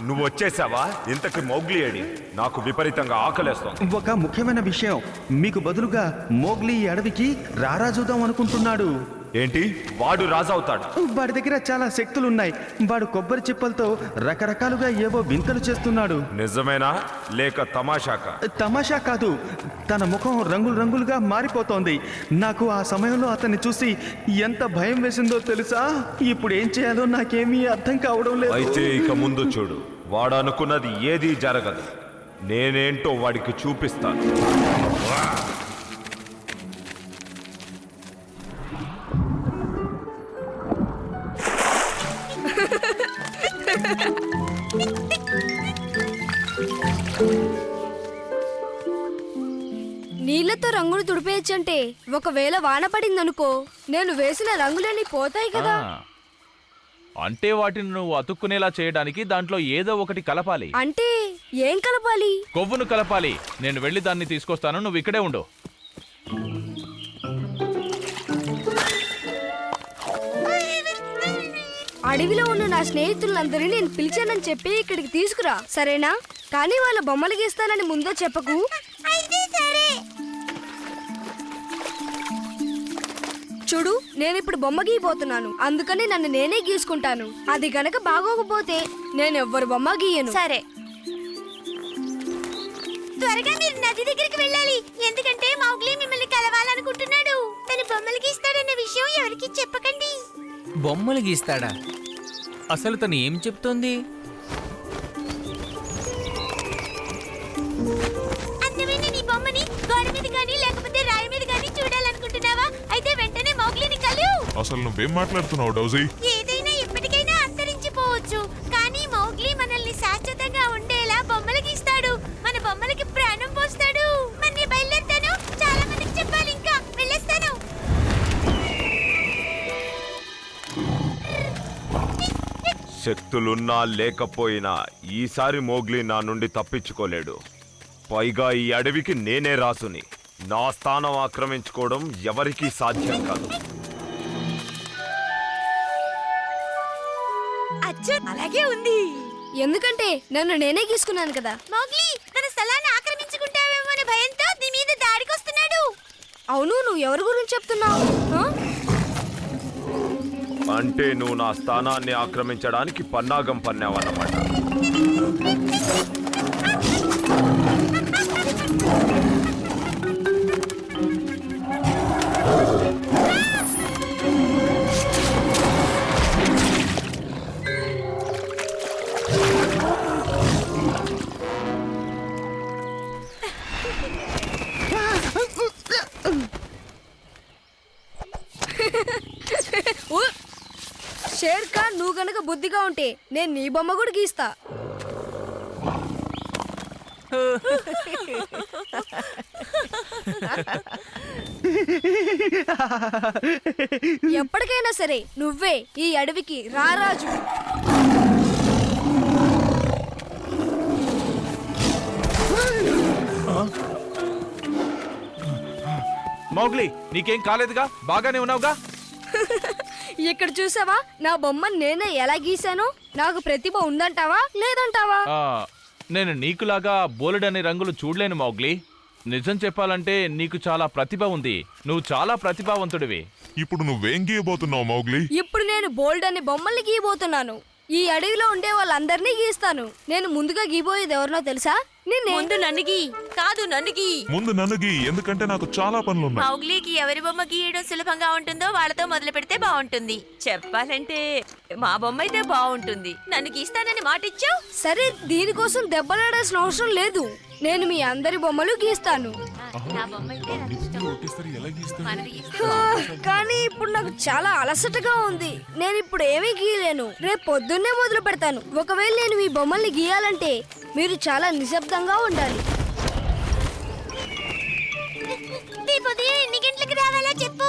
నువ్వు వచ్చేసావా? ఇంతకి మౌగ్లీ ఏడి? నాకు విపరీతంగా ఆకలేస్తోంది. ఒక ముఖ్యమైన విషయం, మీకు బదులుగా మోగ్లీ ఈ అడవికి రారాజుదాం అనుకుంటున్నాడు. ఏంటి? వాడు రాజవుతాడు? వాడి దగ్గర చాలా శక్తులున్నాయి. వాడు కొబ్బరి చిప్పలతో రకరకాలుగా ఏవో వింతలు చేస్తున్నాడు. నిజమేనా లేక తమాషాకా? తమాషా కాదు, తన ముఖం రంగులు రంగులుగా మారిపోతోంది. నాకు ఆ సమయంలో అతన్ని చూసి ఎంత భయం వేసిందో తెలుసా? ఇప్పుడు ఏం చేయాలో నాకేమీ అర్థం కావడం లేదు. అయితే ఇక ముందు చూడు, వాడు అనుకున్నది ఏదీ జరగదు. నేనేంటో వాడికి చూపిస్తాను. నీళ్లతో రంగులు తుడిపేయచ్చంటే ఒకవేళ వాన పడిందనుకో, నేను వేసిన రంగులన్నీ పోతాయి కదా. అంటే వాటిని నువ్వు అతుక్కునేలా చేయడానికి దాంట్లో ఏదో ఒకటి కలపాలి. అంటే ఏం కలపాలి? కొవ్వును కలపాలి. నేను వెళ్ళి దాన్ని తీసుకొస్తాను, నువ్వు ఇక్కడే ఉండు. అడవిలో ఉన్న నా స్నేహితులందరినీ నేను పిలిచానని చెప్పి ఇక్కడికి తీసుకురా, సరేనా? కానీ వాళ్ళ బొమ్మలు గీస్తానని ముందో చెప్పకు. అయితే సరే. చూడు, నేను ఇప్పుడు బొమ్మ గీయబోతున్నాను, అందుకని నన్ను నేనే గీసుకుంటాను. అది గనక బాగోకపోతే నేను ఎవ్వరు బొమ్మ గీయను. సరే, త్వరగా మీరు నది దగ్గరికి వెళ్ళాలి. ఎందుకంటే మౌగ్లీ మిమ్మల్ని కలవాలనుకుంటున్నాడు. తను బొమ్మలు గీస్తాడన్న విషయం ఎవరికి చెప్పకండి. బొమ్మలు గీస్తాడా? అసలు తను ఏం చెప్తోంది? అందమైన నీ బొమ్మని గోడ మీద గానీ లేకపోతే రాయి మీద గానీ చూడాలనుకుంటున్నావా? అయితే వెంటనే మౌగ్లీని కలు. అసలు నువ్వేం మాట్లాడుతున్నావు డౌజీ? ఏదైనా ఎప్పటికైనా అంతరించిపోవచ్చు, కానీ మౌగ్లీ మనల్ని శాశ్వతంగా ఉండేలా బొమ్మలు గీస్తాడు. మన బొమ్మలకి ప్రాణం పోస్తాడు. మరి బయలుదేరుతాను, చాలా మందికి చెప్పాలి. ఇంకా వెళ్ళేస్తాను. శక్తులున్నా లేకపోయినా ఈసారి మోగ్లీ నా నుండి తప్పించుకోలేడు. పైగా ఈ అడవికి నేనే రాసుని. నా స్థానం ఆక్రమించుకోవడం ఎవరికీ సాధ్యం కాదు. అచ్చా, అలాగే ఉంది. ఎందుకంటే నన్ను నేనే గీసుకున్నాను కదా. మౌగ్లీ తన స్థలాన్ని ఆక్రమించుకుంటావేమో అనే భయంతో నీ మీద దాడికొస్తున్నాడు. అవును, నువ్వు ఎవరి గురించి చెప్తున్నావు? అంటే నువ్వు నా స్థానాన్ని ఆక్రమించడానికి పన్నాగం పన్నావన్నమాట. షేర్ ఖాన్, నువ్వు గనక బుద్ధిగా ఉంటే నేను నీ బొమ్మ కూడా గీస్తా. ఎప్పటికైనా సరే నువ్వే ఈ అడవికి రారాజు. మౌగ్లీ, నీకేం కాలేదుగా? బాగానే ఉన్నావుగా? ఇక్కడ చూసావా, నా బొమ్మను నేనే ఎలా గీసానో? నాకు ప్రతిభ ఉందంటావా లేదంటావా? నేను నీకులాగా బోలెడని రంగులు చూడలేను మౌగ్లీ. నిజం చెప్పాలంటే నీకు చాలా ప్రతిభ ఉంది. నువ్వు చాలా ప్రతిభావంతుడివి. ఇప్పుడు నువ్వేం గీయబోతున్నావు మౌగ్లీ? ఇప్పుడు నేను బోల్డ్ అని బొమ్మల్ని గీయబోతున్నాను. ఈ అడవిలో ఉండే వాళ్ళందరినీ గీస్తాను. నేను ముందుగా గీబోయేది ఎవరినో తెలుసా? నిన్నే. ముందు నన్ను గీ. కాదు, నన్ను గీ. ముందు నన్ను గీ, ఎందుకంటే నాకు చాలా పనులున్నాయి. మౌగ్లీకి ఎవరి బొమ్మ గీయడం సులభంగా ఉంటుందో వాళ్ళతో మొదలు పెడితే బాగుంటుంది. చెప్పాలంటే మా బొమ్మ అయితే బాగుంటుంది. నన్ను గీస్తానని మాట ఇచ్చావు. సరే, దీనికోసం దెబ్బలాడాల్సిన అవసరం లేదు. నేను మీ అందరి బొమ్మలు గీస్తాను. నా బొమ్మ అయితే నాకు ఇష్టం. మనది గీస్తా. కానీ ఇప్పుడు నాకు చాలా అలసటగా ఉంది. నేను ఇప్పుడు ఏమీ గీయలేను. రేపు పొద్దున్నే మొదలు పెడతాను. ఒకవేళ నేను మీ బొమ్మల్ని గీయాలంటే మీరు చాలా నిశ్శబ్దంగా ఉండాలి. రేపు ఉదయం ఎన్ని గంటలకు రావాలో చెప్పు.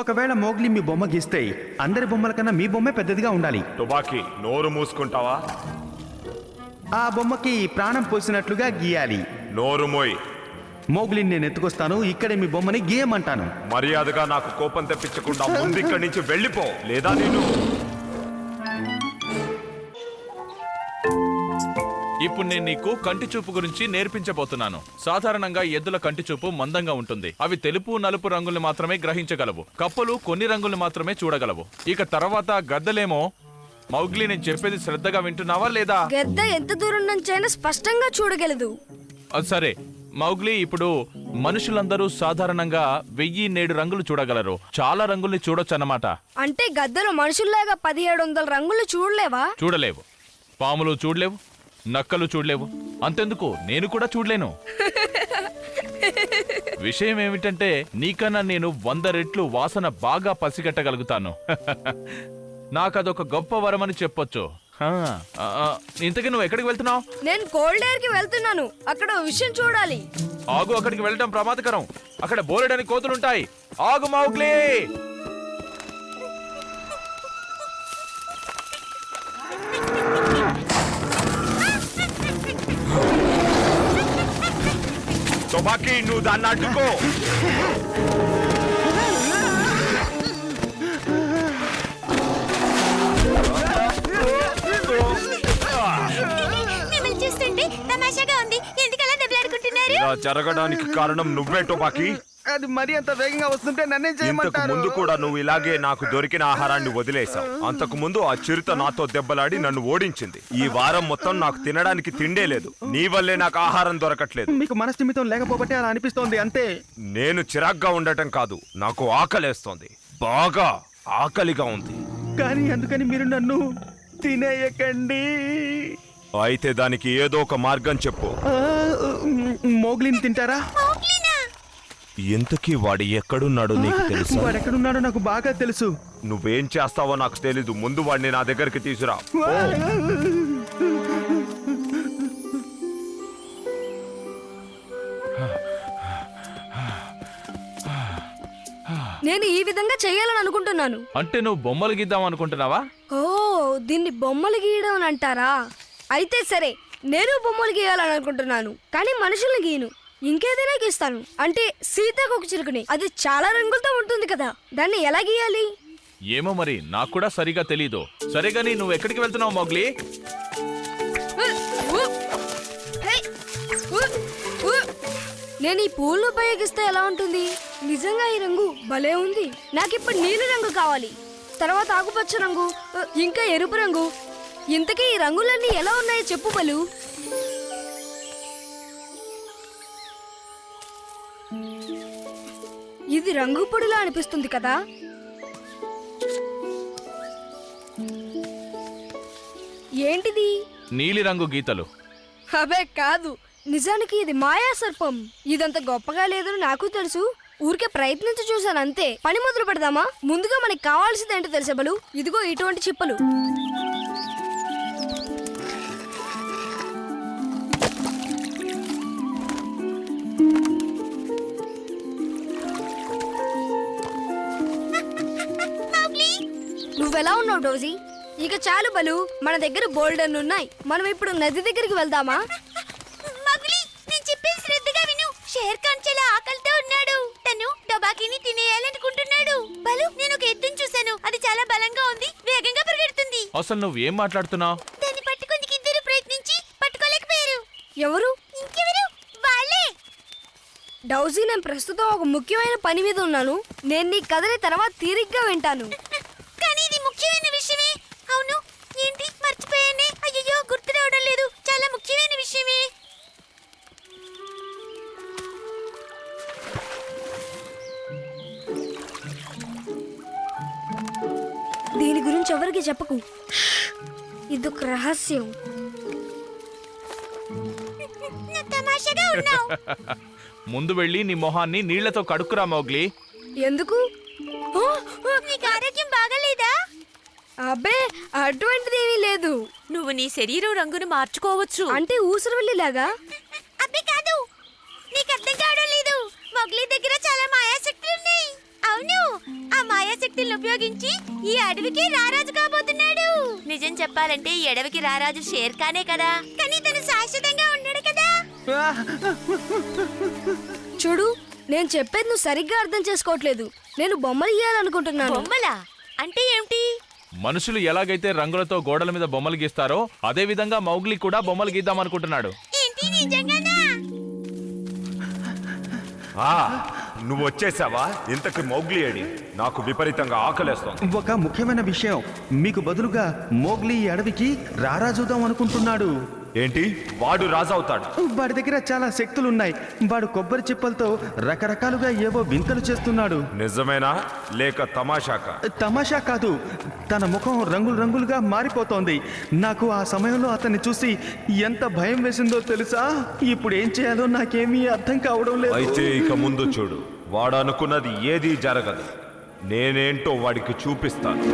ఒకవేళ మోగ్లీ మీ బొమ్మ గీస్తే అందరి బొమ్మల కన్నా మీ బొమ్మే పెద్దదిగా ఉండాలి. తుబాకీ నోరు మూసుకుంటావా? ఆ బొమ్మకి ప్రాణం పోసినట్లుగా గీయాలి. నోరు మోయ్. మోగ్లీని నేను ఎత్తుకొస్తాను, ఇక్కడే మీ బొమ్మని గీయమంటాను. మర్యాదగా నాకు కోపం తెప్పించకుండా ముందు ఇక్కడి నుంచి వెళ్ళిపో, లేదా నేను. ఇప్పుడు నేను నీకు కంటి చూపు గురించి నేర్పించబోతున్నాను. సాధారణంగా ఎద్దుల కంటి చూపు మందంగా ఉంటుంది. అవి తెలుపు నలుపు రంగుల్ని మాత్రమే గ్రహించగలవు. కప్పలు కొన్ని రంగుల్ని మాత్రమే చూడగలవు. ఇక తర్వాత గద్దలేమో. మౌగ్లీ, నేను చెప్పేది శ్రద్ధగా వింటున్నావా లేదా? గద్ద ఎంత దూరం నుంచైనా స్పష్టంగా చూడగలదు. సరే మౌగ్లీ, ఇప్పుడు మనుషులందరూ సాధారణంగా 1007 రంగులు చూడగలరు. చాలా రంగుల్ని చూడొచ్చు అన్నమాట. అంటే గద్దలు మనుషుల్లాగా 1700 రంగులు చూడలేవా? చూడలేవు. పాములు చూడలేవు, నక్కలు చూడలేవు, అంతెందుకు నేను కూడా చూడలేను. విషయం ఏమిటంటే నీకన్నా నేను 100 రెట్లు వాసన బాగా పసిగట్టగలుగుతాను. నాకదొక గొప్ప వరమని చెప్పొచ్చు. ఇంతకీ నువ్వు ఎక్కడికి వెళ్తున్నావు? నేను కోల్డ్ ఎయిర్ కి వెళ్తున్నాను. అక్కడ ఓ విషయం చూడాలి. ఆగు, అక్కడికి వెళ్ళడం ప్రమాదకరం. అక్కడ బోలెడని కోతులుంటాయి. ఆగు మౌగ్లీ. తుబాకీ, నువ్వు దాన్ని అడ్డుకో. మిమ్మల్ని చూస్తుంటే తమాషాగా ఉంది. ఎందుకలా దెబ్బలాడుకుంటున్నారు? ఇలా జరగడానికి కారణం నువ్వే తుబాకీ. అది మరీ అంత వేగంగా వస్తుంటే నన్నేం ఇంతకు చేయమంటారు? ముందు కూడా నువ్వు ఇలాగే నాకు దొరికిన ఆహారాన్ని వదిలేశావు. అంతకు ముందు ఆ చిరుత నాతో దెబ్బలాడి నన్ను ఓడించింది. ఈ వారం మొత్తం నాకు తినడానికి తిండే లేదు. నీ వల్లే నాకు ఆహారం దొరకట్లేదు. మీకు మనస్థిమితం లేకపోబట్టే అలా అనిపిస్తోంది అంతే. నేను చిరాగ్గా ఉండటం కాదు, నాకు ఆకలేస్తోంది. బాగా ఆకలిగా ఉంది. కానీ అందుకని మీరు నన్ను తినేయకండి. అయితే దానికి ఏదో ఒక మార్గం చెప్పు. మోగ్లీని తింటారా? మౌగ్లీనా? ఇంతకీ వాడు ఎక్కడున్నాడో నీకు తెలుసా? వాడెక్కడున్నాడో నాకు బాగా తెలుసు. నువ్వేం చేస్తావో నాకు తెలీదు. ముందు వాడిని నా దగ్గరికి తీసురా. నేను ఈ విధంగా చేయాలని అనుకుంటున్నాను. అంటే నువ్వు బొమ్మలు గీద్దాం అనుకుంటున్నావా? ఓ, దీన్ని బొమ్మలు గీయడం అని అంటారా? అయితే సరే, నేను బొమ్మలు గీయాలని అనుకుంటున్నాను, కానీ మనుషుల్ని గీయను. ఇంకేదైనా గీస్తాను. అంటే సీతాకోక చిలుకని. అది చాలా రంగులతో ఉంటుంది కదా, దాన్ని ఎలా గీయాలి? ఏమో మరి, నాకు కూడా సరిగా తెలీదు. సరే గానీ నువ్వు ఎక్కడికి వెళ్తున్నావు మౌగ్లీ? నేను ఈ పూలను ఉపయోగిస్తే ఎలా ఉంటుంది? నిజంగా ఈ రంగు భలే ఉంది. నాకిప్పుడు నీలి రంగు కావాలి, తర్వాత ఆకుపచ్చ రంగు, ఇంకా ఎరుపు రంగు. ఇంతకీ ఈ రంగులన్నీ ఎలా ఉన్నాయో చెప్పు బలు. ఇది రంగు పొడిలా అనిపిస్తుంది కదా? ఏంటిది? నీలి రంగు గీతలు. అబే కాదు, నిజానికి ఇది మాయా సర్పం. ఇదంత గొప్పగా లేదని నాకు తెలుసు. ఊరికే ప్రయత్నించి చూశాను అంతే. పని మొదలు పెడదామా? ముందుగా మనకి కావాల్సింది ఏంటో తెలుసా బలు? ఇదిగో ఇటువంటి చిప్పలు. నువ్వెలా ఉన్నావు డోజీ? ఇక చాలు బలు, మన దగ్గర బోల్డర్లు ఉన్నాయి. మనం ఇప్పుడు నది దగ్గరికి వెళ్దామా? మౌగ్లీ, నేను చెప్పేది శ్రద్ధగా విను. షేర్ ఖాన్ చాలా ఆకలితో ఉన్నాడు. తను టొబాకీని తినేయాలనుకుంటున్నాడు. బలు, నేను ఒక ఎద్దును చూశాను. అది చాలా బలంగా ఉంది, వేగంగా పరిగెడుతుంది. అసలు నువ్వేం మాట్లాడుతున్నావు? దాన్ని పట్టుకుందుకు ఇద్దరు ప్రయత్నించి పట్టుకోలేకపోయారు. ఎవరు? ఇంకెవరు? వాళ్ళే. డౌజీ, నేను ప్రస్తుతం ఒక ముఖ్యమైన పని మీద ఉన్నాను. నేను నీ కథని తర్వాత తీరిగ్గా వింటాను. కానీ ఇది ముఖ్యమైన విషయమే. అవును, ఏంటి మర్చిపోయానే? అయ్యో, గుర్తు రావడం లేదు. చాలా ముఖ్యమైన విషయమే. దీని గురించి ఎవరికి చెప్పకు. ఇదొక రహస్యం. నా తమాషాగా ఉన్నావు. ముందు వెళ్ళి నీ మొహాన్ని నీళ్లతో కడుక్కురా మౌగ్లీ. ఎందుకు? నీకు ఆరోగ్యం బాగాలేదా? అబ్బే, అటువంటిదేమీ లేదు. నువ్వు నువ్వు నీ శరీరం రంగును మార్చుకోవచ్చు. అంటే ఊసరవెల్లిలాగా? అబ్బే కాదు, నీకు అర్థం కావడం లేదు. మొగ్లీ దగ్గర చాలా మాయాశక్తులున్నాయి. అవును, ఆ మాయాశక్తులను ఉపయోగించి ఈ అడవికి రారాజు కాబోతున్నాడు. నిజం చెప్పాలంటే ఈ అడవికి రారాజు షేర్ ఖానే కదా, కానీ తను శాశ్వతంగా ఉన్నాడు కదా. చూడు, నేను చెప్పేది నువ్వు సరిగ్గా అర్థం చేసుకోవట్లేదు. నేను బొమ్మలు గీయాలనుకుంటున్నాను. బొమ్మలా అంటే ఏమిటి? మనుషులు ఎలాగైతే రంగులతో గోడల మీద బొమ్మలు గీస్తారో అదే విధంగా మౌగ్లీ కూడా బొమ్మలు గీద్దామనుకుంటున్నాడు. ఏంటి, నిజంగానా? నువ్వు వచ్చేసావా? ఇంతకి మౌగ్లీ ఏడి? నాకు విపరీతంగా ఆకలేస్తోంది. ఒక ముఖ్యమైన విషయం, మీకు బదులుగా మోగ్లీ ఈ అడవికి రారాజుదాం అనుకుంటున్నాడు. ఏంటి, వాడు రాజవుతాడు? వాడి దగ్గర చాలా శక్తులున్నాయి. వాడు కొబ్బరి చిప్పలతో రకరకాలుగా ఏవో వింతలు చేస్తున్నాడు. నిజమేనా లేక తమాషాకా? తమాషా కాదు, తన ముఖం రంగులు రంగులుగా మారిపోతోంది. నాకు ఆ సమయంలో అతన్ని చూసి ఎంత భయం వేసిందో తెలుసా? ఇప్పుడు ఏం చేయాలో నాకేమీ అర్థం కావడం లేదు. అయితే ఇక ముందు చూడు, వాడు అనుకున్నది ఏదీ జరగదు. నేనేంటో వాడికి చూపిస్తాను.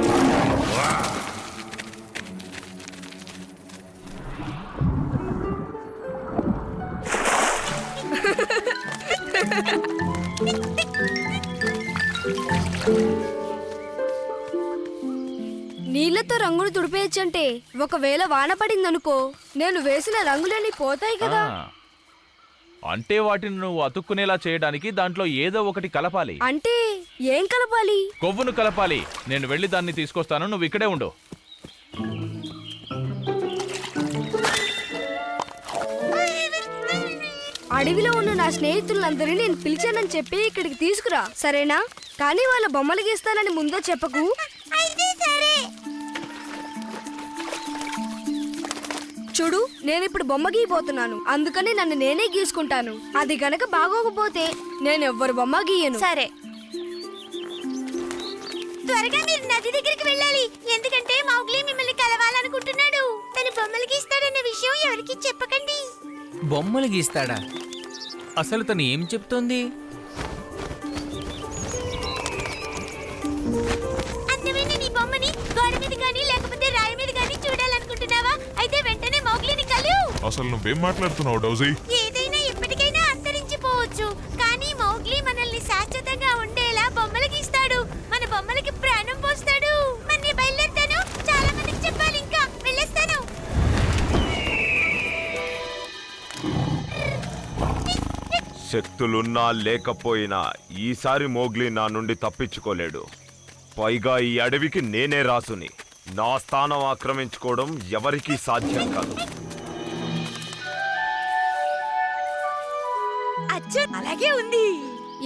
నీళ్లతో రంగులు తుడిపేయచ్చంటే ఒకవేళ వాన పడిందనుకో, నేను వేసిన రంగులన్నీ పోతాయి కదా. అంటే వాటిని నువ్వు అతుక్కునేలా చేయడానికి దాంట్లో ఏదో ఒకటి కలపాలి. అంటే ఏం కలపాలి? కొవ్వును కలపాలి. నేను వెళ్ళి దాన్ని తీసుకొస్తాను, నువ్వు ఇక్కడే ఉండు. అడవిలో ఉన్న నా స్నేహితులందరినీ నేను పిలిచానని చెప్పి ఇక్కడికి తీసుకురా, సరేనా? కానీ వాళ్ళ బొమ్మలు గీస్తానని ముందో చెప్పకు. అయితే సరే. చూడు, నేను ఇప్పుడు బొమ్మ గీయబోతున్నాను, అందుకని నన్ను నేనే గీసుకుంటాను. అది గనక బాగోకపోతే నేను ఎవ్వరు బొమ్మ గీయను. సరే, త్వరగా మీరు నది దగ్గరికి వెళ్ళాలి. ఎందుకంటే మౌగ్లీ మిమ్మల్ని కలవాలనుకుంటున్నాడు. తను బొమ్మలు గీస్తాడన్న విషయం ఎవరికి చెప్పకండి. బొమ్మలు గీస్తాడా? అసలు తను ఏం చెప్తోంది? అందమైన నీ బొమ్మని గోడ మీద గానీ లేకపోతే రాయి మీద గానీ చూడాలనుకుంటున్నావా? అయితే వెంటనే మౌగ్లీని కలు. అసలు నువ్వేం మాట్లాడుతున్నావు డౌజీ? ఏదైనా ఎప్పటికైనా అంతరించిపోవచ్చు, కానీ మౌగ్లీ మనల్ని శాశ్వతంగా ఉండేలా బొమ్మలు గీస్తాడు. మన బొమ్మలకి ప్రాణం పోస్తాడు. మరి బయలుదేరుతాను, చాలా మందికి చెప్పాలి. ఇంకా వెళ్ళేస్తాను. శక్తులున్నా లేకపోయినా ఈసారి మోగ్లీ నా నుండి తప్పించుకోలేడు. పైగా ఈ అడవికి నేనే రాసుని. నా స్థానం ఆక్రమించుకోవడం ఎవరికీ సాధ్యం కాదు. అచ్చా, అలాగే ఉంది.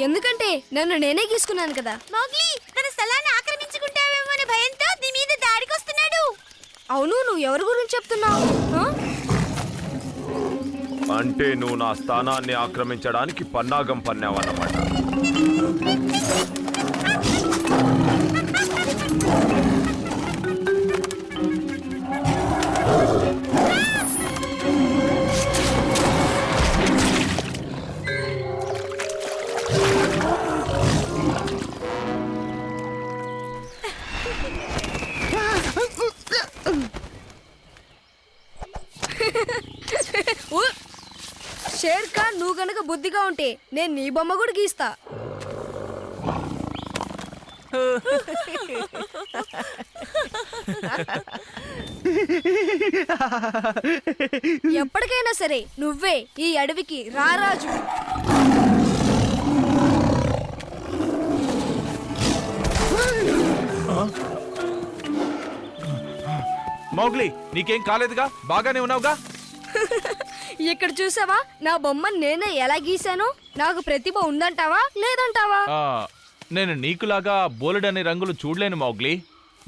ఎందుకంటే నన్ను నేనే గీసుకున్నాను కదా. మౌగ్లీ తన స్థలాన్ని ఆక్రమించుకుంటావేమో అనే భయంతో నీ మీద దాడికొస్తున్నాడు. అవును, నువ్వు ఎవరి గురించి చెప్తున్నావు? అంటే నువ్వు నా స్థానాన్ని ఆక్రమించడానికి పన్నాగం పన్నావన్నమాట. షేర్ ఖాన్, నువ్వు గనక బుద్ధిగా ఉంటే నేను నీ బొమ్మ కూడా గీస్తా. ఎప్పటికైనా సరే నువ్వే ఈ అడవికి రారాజు. మౌగ్లీ, నీకేం కాలేదుగా? బాగానే ఉన్నావుగా? ఇక్కడ చూసావా, నా బొమ్మను నేనే ఎలా గీసానో? నాకు ప్రతిభ ఉందంటావా లేదంటావా? నేను నీకులాగా బోలెడని రంగులు చూడలేను మౌగ్లీ.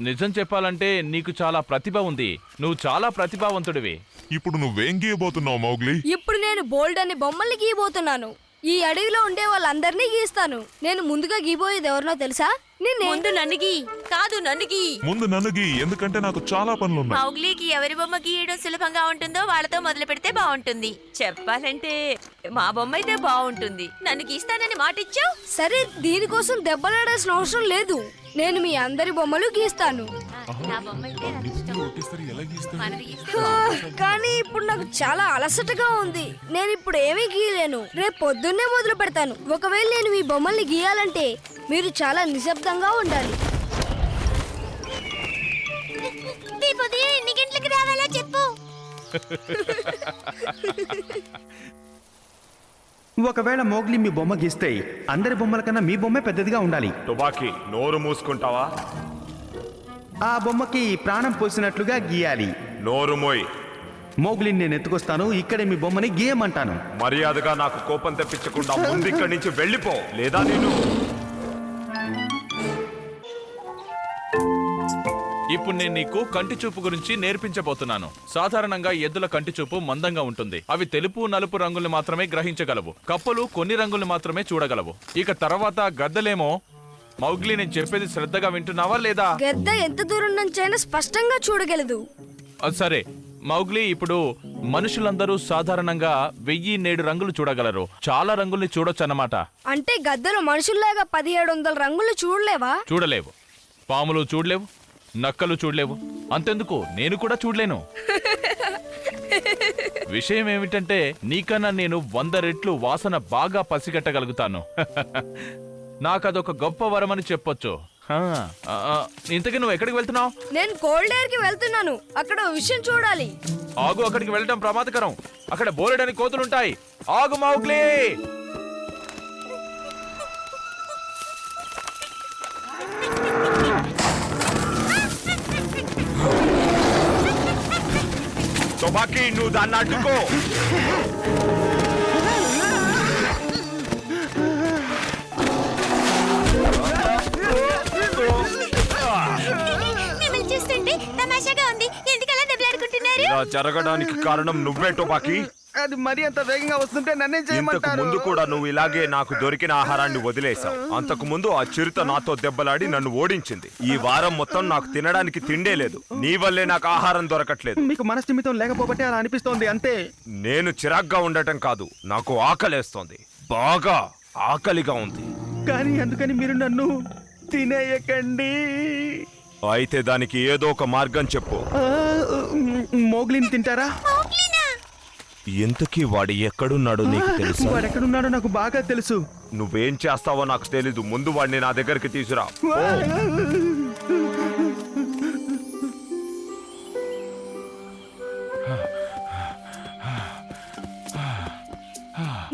నిజం చెప్పాలంటే నీకు చాలా ప్రతిభ ఉంది. నువ్వు చాలా ప్రతిభావంతుడివి. ఇప్పుడు నువ్వేం గీయబోతున్నావు మౌగ్లీ? ఇప్పుడు నేను బోల్డ్ అనే బొమ్మల్ని గీయబోతున్నాను. ఈ అడవిలో ఉండే వాళ్ళందరినీ గీస్తాను. నేను ముందుగా గీబోయేది ఎవరినో తెలుసా? నిన్నే. ముందు నన్ను గీ. కాదు, నన్ను గీ. ముందు నన్ను గీ, ఎందుకంటే నాకు చాలా పనులున్నాయి. మౌగ్లీకి ఎవరి బొమ్మ గీయడం సులభంగా ఉంటుందో వాళ్ళతో మొదలు పెడితే బాగుంటుంది. చెప్పాలంటే మా బొమ్మ అయితే బాగుంటుంది. నన్ను గీస్తానని మాటిచ్చావు. సరే, దీనికోసం దెబ్బలాడాల్సిన అవసరం లేదు. నేను మీ అందరి బొమ్మలు గీస్తాను. నా బొమ్మ అయితే నాకు ఇష్టం. ఒకేసారి ఎలా గీస్తాడు? మనది గీస్తే కానీ ఇప్పుడు నాకు చాలా అలసటగా ఉంది. నేను ఇప్పుడు ఏమీ గీయలేను. రేపు పొద్దున్నే మొదలు పెడతాను. ఒకవేళ నేను మీ బొమ్మల్ని గీయాలంటే మీరు చాలా నిశ్శబ్దంగా ఉండాలి. రేపు ఉదయం ఎన్ని గంటలకు రావాలో చెప్పు. ఒకవేళ మోగ్లీ మీ బొమ్మ గీస్తే అందరి బొమ్మల కన్నా మీ బొమ్మే పెద్దదిగా ఉండాలి. టుబాకీ నోరు మూసుకుంటావా? ఆ బొమ్మకి ప్రాణం పోసినట్లుగా గీయాలి. నోరు మోయ్. మోగ్లీని నేను ఎత్తుకొస్తాను. ఇక్కడే మీ బొమ్మని గీయమంటాను. మర్యాదగా నాకు కోపం తెప్పించకుండా ముందు ఇక్కడి నుంచి వెళ్ళిపో, లేదా నేను ఇప్పుడు నేను నీకు కంటి చూపు గురించి నేర్పించబోతున్నాను. సాధారణంగా ఎద్దుల కంటి చూపు మందంగా ఉంటుంది. అవి తెలుపు నలుపు రంగుల్ని మాత్రమే గ్రహించగలవు. కప్పలు కొన్ని రంగుల్ని మాత్రమే చూడగలవు. ఇక తర్వాత గద్దలేమో. మౌగ్లీ, నేను చెప్పేది శ్రద్ధగా వింటున్నావా లేదా? గద్ద ఎంత దూరం నుంచైనా స్పష్టంగా చూడగలదు. సరే మౌగ్లీ, ఇప్పుడు మనుషులందరూ సాధారణంగా 1007 రంగులు చూడగలరు. చాలా రంగుల్ని చూడొచ్చు అన్నమాట. అంటే గద్దలు మనుషుల్లాగా 1700 రంగులు చూడలేవా? చూడలేవు. పాములు చూడలేవు, నక్కలు చూడలేవు. అంతెందుకు, నేను కూడా చూడలేను. విషయం ఏమిటంటే నీకన్నా నేను 100 రెట్లు వాసన బాగా పసిగట్టగలుగుతాను. నాకదొక గొప్ప వరమని చెప్పొచ్చు. ఇంతకీ నువ్వు ఎక్కడికి వెళ్తున్నావు? నేను కోల్డ్ ఎయిర్ కి వెళ్తున్నాను. అక్కడ ఓ విషయం చూడాలి. ఆగు, అక్కడికి వెళ్ళటం ప్రమాదకరం. అక్కడ బోలెడని కోతులుంటాయి. ఆగు మౌగ్లీ. టుబాకీ, నువ్వు దాన్ని అడ్డుకో. మిమ్మల్ని చూస్తుంటే తమాషాగా ఉంది. ఎందుకలా దెబ్బలాడుకుంటున్నారు? ఇలా జరగడానికి కారణం నువ్వే టుబాకీ. అది మరీ అంత వేగంగా వస్తుంటే నన్నేం ఇంతకు చేయమంటారు? ముందు కూడా నువ్వు ఇలాగే నాకు దొరికిన ఆహారాన్ని వదిలేశావు. అంతకు ముందు ఆ చిరుత నాతో దెబ్బలాడి నన్ను ఓడించింది. ఈ వారం మొత్తం నాకు తినడానికి తిండే లేదు. నీ వల్లే నాకు ఆహారం దొరకట్లేదు. మీకు మనస్థిమితం లేకపోతే అలా అనిపిస్తోంది అంతే. నేను చిరాగ్గా ఉండటం కాదు, నాకు ఆకలేస్తోంది. బాగా ఆకలిగా ఉంది. కానీ అందుకని మీరు నన్ను తినేయకండి. అయితే దానికి ఏదో ఒక మార్గం చెప్పు. మోగ్లీని తింటారా? మౌగ్లీనా? ఎంతకీ వాడు ఎక్కడున్నాడో నీకు తెలుసు. వాడెక్కడున్నాడో నాకు బాగా తెలుసు. నువ్వేం చేస్తావో నాకు తెలీదు. ముందు వాడిని నా దగ్గరికి తీసురా.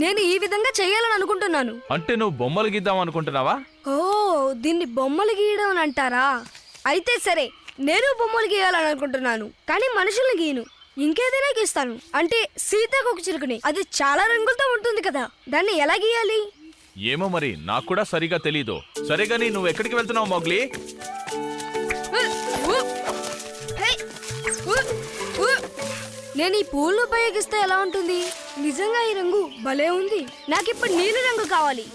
నేను ఈ విధంగా చేయాలని అనుకుంటున్నాను. అంటే నువ్వు బొమ్మలు గీద్దాం అనుకుంటున్నావా? ఓ, దీన్ని బొమ్మలు గీయడం అని అంటారా? అయితే సరే, నేను బొమ్మలు గీయాలని అనుకుంటున్నాను. కానీ మనుషుల్ని గీయను. ఇంకేదైనా గీస్తాను. అంటే సీతాకోక చిలుకని. అది చాలా రంగులతో ఉంటుంది కదా, దాన్ని ఎలా గీయాలి? ఏమో మరి, నాకు కూడా సరిగా తెలీదు. సరే గానీ నువ్వు ఎక్కడికి వెళ్తున్నావు మౌగ్లీ? నేను ఈ పూలు ఉపయోగిస్తే ఎలా ఉంటుంది? నిజంగా ఈ రంగు భలే ఉంది. నాకిప్పుడు నీలి రంగు కావాలి.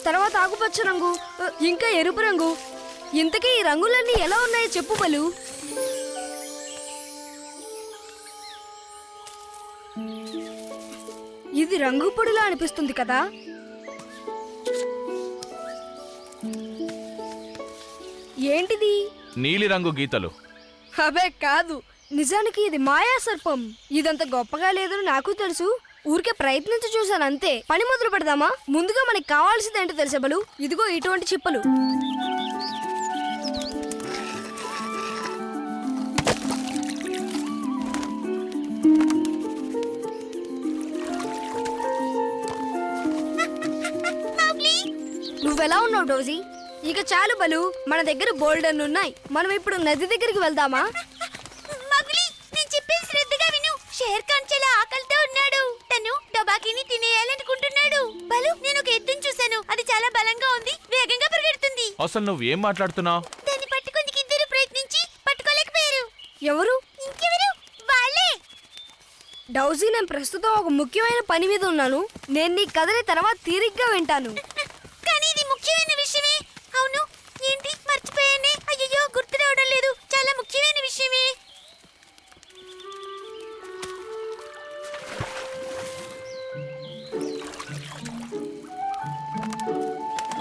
తర్వాత ఆకుపచ్చ రంగు, ఇంకా ఎరుపు రంగు. ఇంతకీ ఈ రంగులన్నీ ఎలా ఉన్నాయో చెప్పు బలు. ఇది రంగు పొడిలా అనిపిస్తుంది కదా? ఏంటిది? నీలిరంగు గీతలు. అబే కాదు, నిజానికి ఇది మాయా సర్పం. ఇదంత గొప్పగా లేదని నాకు తెలుసు. ఊరికే ప్రయత్నించి చూసాను అంతే. పని మొదలు పెడదామా? ముందుగా మనకి కావాల్సింది ఏంటో తెలుసా బలు? ఇదిగో ఇటువంటి చిప్పలు. నువ్వెలా ఉన్నావు డోజీ? ఇక చాలు బలు, మన దగ్గర బోల్డన్ ఉన్నాయి. మనం ఇప్పుడు నది దగ్గరికి వెళ్దామా? మౌగ్లీ, నేను చెప్పేది శ్రద్ధగా విను. షేర్ ఖాన్ చాలా ఆకలితో ఉన్నాడు. తను టొబాకీని తినేయాలనుకుంటున్నాడు. బలు, నేను ఒక ఎద్దును చూశాను. అది చాలా బలంగా ఉంది, వేగంగా పరిగెడుతుంది. అసలు నువ్వేం మాట్లాడుతున్నావు? దాన్ని పట్టుకుందుకు ఇద్దరు ప్రయత్నించి పట్టుకోలేకపోయారు. ఎవరు? ఇంకెవరు? వాళ్ళే. డౌజీ, నేను ప్రస్తుతం ఒక ముఖ్యమైన పని మీద ఉన్నాను. నేను నీ కథని తర్వాత తీరిగ్గా వింటాను. కానీ ఇది ముఖ్యమైన విషయమే. అవును, ఏంటి మర్చిపోయానే? అయ్యో, గుర్తు రావడం లేదు. చాలా ముఖ్యమైన విషయమే.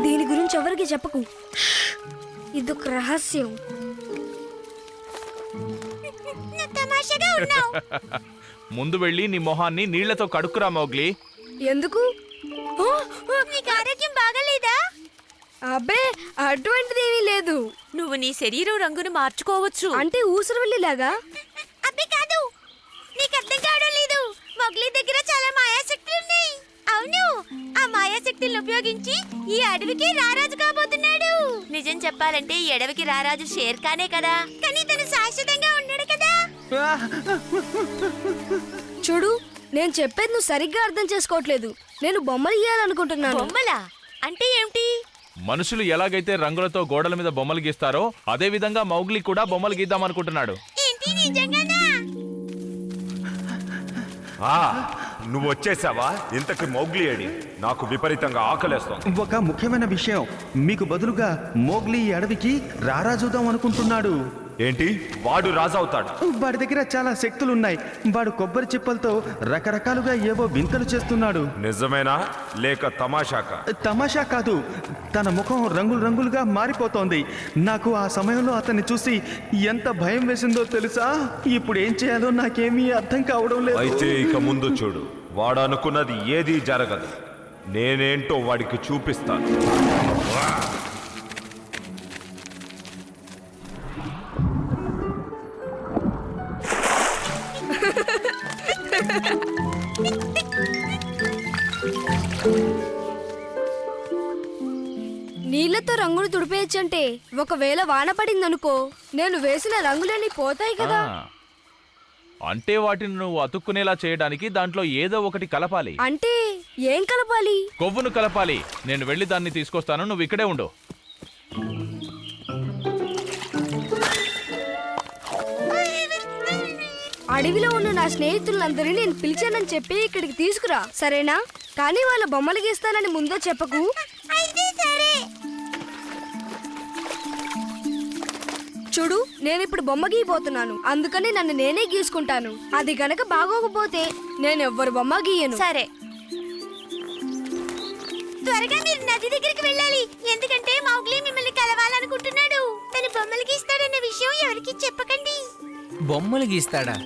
దీని గురించి ఎవరికి చెప్పకు. ఇదొక రహస్యం. నువ్వు తమాషాగా ఉన్నావు. ముందు వెళ్ళి నీ మొహాన్ని నీళ్లతో కడుక్కురా మౌగ్లీ. ఎందుకు? ఆ, ఆ, నీకు ఆరోగ్యం బాగలేదా? అబ్బే అటువంటిదేమీ లేదు. నువ్వు నీ శరీరం రంగును మార్చుకోవచ్చు. అంటే ఊసరవెల్లిలాగా. అబ్బే కాదు, నీకు అర్థం కావడం లేదు. మొగ్లీ దగ్గర చాలా మాయాశక్తులు ఉన్నాయి. అవును, ఆ మాయాశక్తులను ఉపయోగించి ఈ అడవికి రారాజు కాబోతున్నాడు. నిజం చెప్పాలంటే ఈ అడవికి రారాజు షేర్ ఖానే కదా, కానీ తను శాశ్వతంగా ఉన్నాడు కదా. చూడు, నేను చెప్పేది నువ్వు సరిగ్గా అర్థం చేసుకోవట్లేదు. నేను బొమ్మలు గీయాలనుకుంటున్నాను. బొమ్మలా అంటే ఏమిటి? మనుషులు ఎలాగైతే రంగులతో గోడల మీద బొమ్మలు గీస్తారో అదే విధంగా మౌగ్లీ కూడా బొమ్మలు గీద్దామనుకుంటున్నాడు. ఏంటి నిజంగానా? ఆ, నువ్వు వచ్చేసావా? ఇంతకి మౌగ్లీ అడి. నాకు విపరీతంగా ఆకలేస్తోంది. ఒక ముఖ్యమైన విషయం, మీకు బదులుగా మోగ్లీ ఈ అడవికి రారాజుదాం అనుకుంటున్నాడు. ఏంటి? వాడు రాజవుతాడు? వాడి దగ్గర చాలా శక్తులున్నాయి. వాడు కొబ్బరి చిప్పలతో రకరకాలుగా ఏవో వింతలు చేస్తున్నాడు. నిజమేనా లేక తమాషాకా? తమాషా కాదు, తన ముఖం రంగులు రంగులుగా మారిపోతోంది. నాకు ఆ సమయంలో అతన్ని చూసి ఎంత భయం వేసిందో తెలుసా? ఇప్పుడు ఏం చేయాలో నాకేమీ అర్థం కావడం లేదు. అయితే ఇక ముందు చూడు, వాడు అనుకున్నది ఏదీ జరగదు. నేనేంటో వాడికి చూపిస్తాను. నీళ్లతో రంగులు తుడిపేయచ్చంటే ఒకవేళ వాన పడిందనుకో, నేను వేసిన రంగులన్నీ పోతాయి కదా. ఆ, అంటే వాటిని నువ్వు అతుక్కునేలా చేయడానికి దాంట్లో ఏదో ఒకటి కలపాలి. అంటే ఏం కలపాలి? కొవ్వును కలపాలి. నేను వెళ్ళి దాన్ని తీసుకొస్తాను, నువ్వు ఇక్కడే ఉండు. అడవిలో ఉన్న నా స్నేహితులందరినీ నేను పిలిచానని చెప్పి ఇక్కడికి తీసుకురా, సరేనా? కానీ వాళ్ళ బొమ్మలు గీస్తానని ముందే చెప్పకు. అయితే సరే. చూడు, నేను ఇప్పుడు బొమ్మ గీయబోతున్నాను, అందుకని నన్ను నేనే గీసుకుంటాను. అది గనక బాగోకపోతే నేను ఎవ్వరు బొమ్మ గీయను. సరే, త్వరగా మీరు నది దగ్గరికి వెళ్ళాలి. ఎందుకంటే మౌగ్లీ మిమ్మల్ని కలవాలనుకుంటున్నాడు. తను బొమ్మలు గీస్తాడన్న విషయం ఎవరికి చెప్పకండి. బొమ్మలు గీస్తాడా?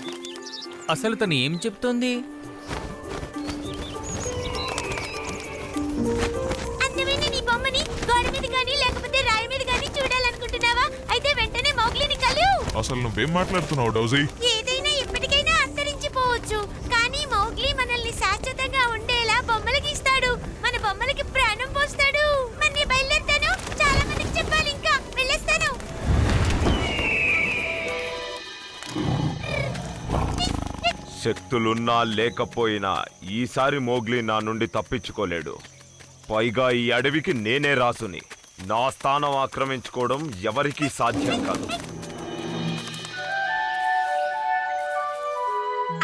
అసలు తను ఏం చెప్తోంది? అందమైన నీ బొమ్మని గోడ మీద గానీ లేకపోతే రాయి మీద గానీ చూడాలనుకుంటున్నావా? అయితే వెంటనే మౌగ్లీని కలు. అసలు నువ్వేం మాట్లాడుతున్నావు డౌజీ? ఏదైనా ఎప్పటికైనా అంతరించిపోవచ్చు, కానీ మౌగ్లీ మనల్ని శాశ్వతంగా ఉండేలా బొమ్మలు గీస్తాడు. మన బొమ్మలకి ప్రాణం పోస్తాడు. మరి బయలుదేరుతాను, చాలా మందికి చెప్పాలి. ఇంకా వెళ్ళేస్తాను. శక్తులున్నా లేకపోయినా ఈసారి మోగ్లీ నా నుండి తప్పించుకోలేడు. పైగా ఈ అడవికి నేనే రాసుని. నా స్థానం ఆక్రమించుకోవడం ఎవరికీ సాధ్యం కాదు.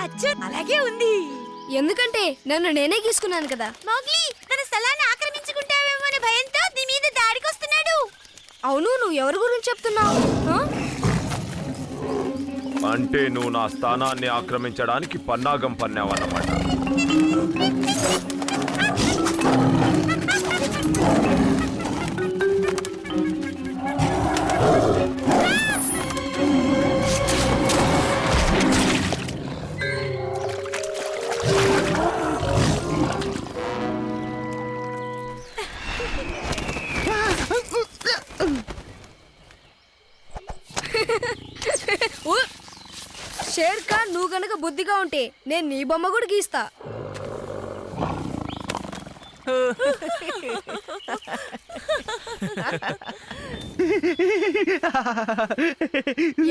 అచ్చా, అలాగే ఉంది. ఎందుకంటే నన్ను నేనే గీసుకున్నాను కదా. మౌగ్లీ తన స్థలాన్ని ఆక్రమించుకుంటావేమో అనే భయంతో నీ మీద దాడికొస్తున్నాడు. అవును, నువ్వు ఎవరి గురించి చెప్తున్నావు? ఆ? అంటే నువ్వు నా స్థానాన్ని ఆక్రమించడానికి పన్నాగం పన్నావన్నమాట. ఊ! షేర్ ఖాన్, నువ్వు గనక బుద్ధిగా ఉంటే నేను నీ బొమ్మ కూడా గీస్తా.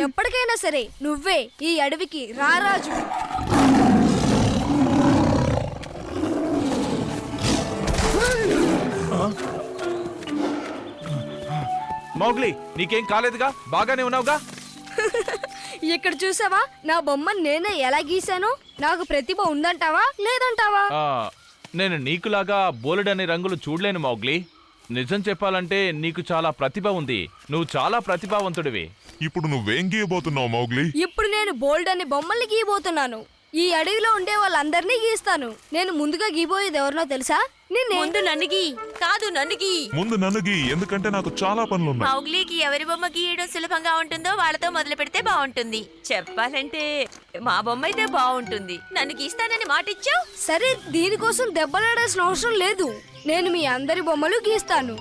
ఎప్పటికైనా సరే నువ్వే ఈ అడవికి రారాజు. మౌగ్లీ, నీకేం కాలేదుగా? బాగానే ఉన్నావుగా? ఇక్కడ చూసావా, నా బొమ్మను నేనే ఎలా గీసానో? నాకు ప్రతిభ ఉందంటావా లేదంటావా? ఆ, నేను నీకులాగా బోలెడని రంగులు చూడలేను మౌగ్లీ. నిజం చెప్పాలంటే నీకు చాలా ప్రతిభ ఉంది. నువ్వు చాలా ప్రతిభావంతుడివి. ఇప్పుడు నువ్వేం గీయబోతున్నావు మౌగ్లీ? ఇప్పుడు నేను బోల్డ్ అనే బొమ్మల్ని గీయబోతున్నాను. ఈ అడవిలో ఉండే వాళ్ళందరినీ గీస్తాను. నేను ముందుగా గీయబోయేది ఎవరినో తెలుసా? ముందు నన్నుగి కాదు నన్నుగి. ముందు నన్నుగి, ఎందుకంటే నాకు చాలా పనులున్నాయి. మౌగ్లీకి ఎవరి బొమ్మ గీయడం సులభంగా ఉంటుందో వాళ్ళతో మొదలు పెడితే బాగుంటుంది. చెప్పాలంటే మా బొమ్మ అయితే బాగుంటుంది. నన్ను గీస్తానని మాటిచ్చావు. సరే, దీనికోసం దెబ్బలాడాల్సిన అవసరం లేదు. నేను మీ అందరి బొమ్మలు గీస్తాను.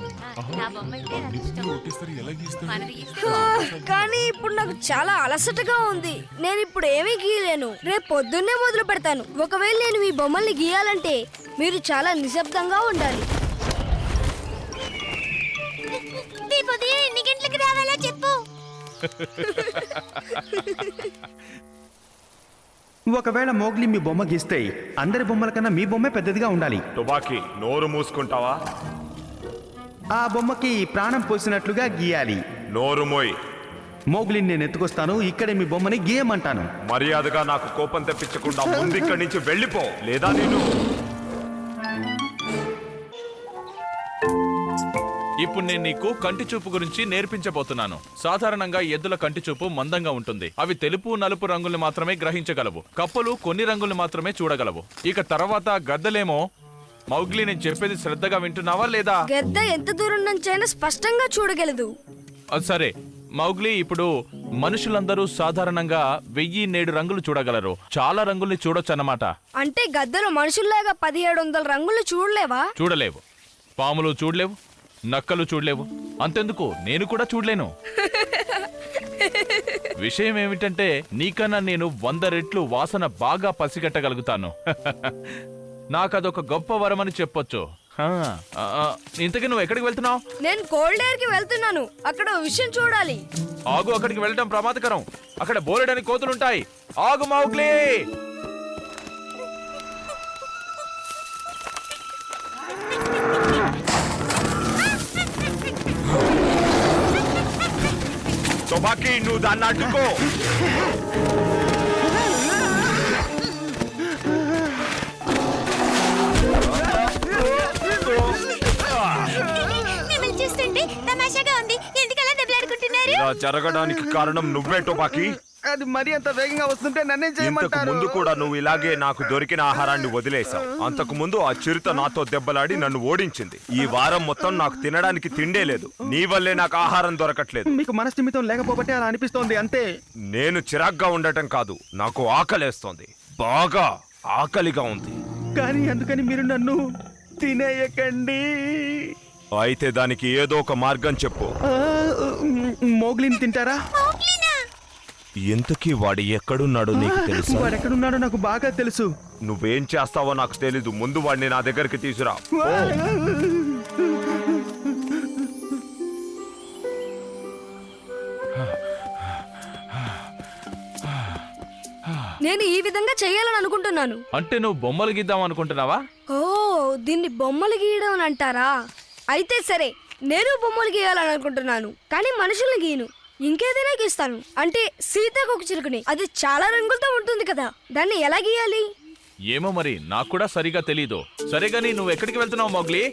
నా బొమ్మ అయితే నాకు ఇష్టం. ఒకేసారి ఎలా గీస్తావు? మనది గీస్తే కానీ ఇప్పుడు నాకు చాలా అలసటగా ఉంది. నేను ఇప్పుడు ఏమీ గీయలేను. రేపు పొద్దున్నే మొదలు పెడతాను. ఒకవేళ నేను మీ బొమ్మల్ని గీయాలంటే మీరు చాలా నిశ్శబ్దంగా ఉండాలి. రేపు ఉదయం ఎన్ని గంటలకు రావాలో చెప్పు. ఒకవేళ మోగ్లీ మీ బొమ్మ గీస్తే అందరి బొమ్మల కన్నా మీ బొమ్మే పెద్దదిగా ఉండాలి. టుబాకీ, నోరు మూసుకుంటావా? ఆ బొమ్మకి ప్రాణం పోసినట్లుగా గీయాలి. నోరు మోయ్. మోగ్లీని నేను ఎత్తుకొస్తాను. ఇక్కడే మీ బొమ్మని గీయమంటాను. మర్యాదగా నాకు కోపం తెప్పించకుండా ముందు ఇక్కడి నుంచి వెళ్ళిపో, లేదా నేను. ఇప్పుడు నేను నీకు కంటి చూపు గురించి నేర్పించబోతున్నాను. సాధారణంగా ఎద్దుల కంటి చూపు మందంగా ఉంటుంది. అవి తెలుపు నలుపు రంగుల్ని మాత్రమే గ్రహించగలవు. కప్పలు కొన్ని రంగుల్ని మాత్రమే చూడగలవు. ఇక తర్వాత గద్దలేమో. మౌగ్లీ, నేను చెప్పేది శ్రద్ధగా వింటున్నావా లేదా? గద్ద ఎంత దూరం నుంచైనా స్పష్టంగా చూడగలదు. సరే మౌగ్లీ, ఇప్పుడు మనుషులందరూ సాధారణంగా 1007 రంగులు చూడగలరు. చాలా రంగుల్ని చూడొచ్చు అన్నమాట. అంటే గద్దలు మనుషుల్లాగా 1700 రంగులు చూడలేవా? చూడలేవు. పాములు చూడలేవు, నక్కలు చూడలేవు. అంతెందుకు, నేను కూడా చూడలేను. విషయం ఏమిటంటే నీకన్నా నేను 100 రెట్లు వాసన బాగా పసిగట్టగలుగుతాను. నాకదొక గొప్ప వరమని చెప్పొచ్చు. ఇంతకీ నువ్వు ఎక్కడికి వెళ్తున్నావు? నేను కోల్డ్ ఎయిర్ కి వెళ్తున్నాను. అక్కడ ఓ విషయం చూడాలి. ఆగు, అక్కడికి వెళ్ళడం ప్రమాదకరం. అక్కడ బోలెడని కోతులుంటాయి. ఆగు మౌగ్లీ. టుబాకీ, నువ్వు దాన్ని అడ్డుకో. మిమ్మల్ని చూస్తుంటే తమాషాగా ఉంది. ఎందుకలా దెబ్బలాడుకుంటున్నారు? ఇలా జరగడానికి కారణం నువ్వే టుబాకీ. అది మరీ అంత వేగంగా వస్తుంటే నన్నేం ఇంతకు చేయమంటారు? ముందు కూడా నువ్వు ఇలాగే నాకు దొరికిన ఆహారాన్ని వదిలేశావు. అంతకు ముందు ఆ చిరుత నాతో దెబ్బలాడి నన్ను ఓడించింది. ఈ వారం మొత్తం నాకు తినడానికి తిండే లేదు. నీ వల్లే నాకు ఆహారం దొరకట్లేదు. మీకు మనస్థిమితం లేకపోబట్టే అలా అనిపిస్తోంది అంతే. నేను చిరాగ్గా ఉండటం కాదు, నాకు ఆకలేస్తోంది. బాగా ఆకలిగా ఉంది. కానీ అందుకని మీరు నన్ను తినేయకండి. అయితే దానికి ఏదో ఒక మార్గం చెప్పు. మోగ్లీని తింటారా? మౌగ్లీనా? ఇంతకీ వాడు ఎక్కడున్నాడో నీకు తెలుసు? వాడెక్కడున్నాడో నాకు బాగా తెలుసు. నువ్వేం చేస్తావో నాకు తెలీదు. ముందు వాడిని నా దగ్గరికి తీసురా. నేను ఈ విధంగా చెయ్యాలని అనుకుంటున్నాను. అంటే నువ్వు బొమ్మలు గీద్దాం అనుకుంటున్నావా? ఓ, దీన్ని బొమ్మలు గీయడం అని అంటారా? అయితే సరే, నేను బొమ్మలు గీయాలని అనుకుంటున్నాను. కానీ మనుషుల్ని గీయను. ఇంకేదైనా గీస్తాను. అంటే సీతాకోక చిలుకని. అది చాలా రంగులతో ఉంటుంది కదా, దాన్ని ఎలా గీయాలి? ఏమో మరి, నాకు కూడా సరిగా తెలీదు. సరే గానీ నువ్వు ఎక్కడికి వెళ్తున్నావు మౌగ్లీ?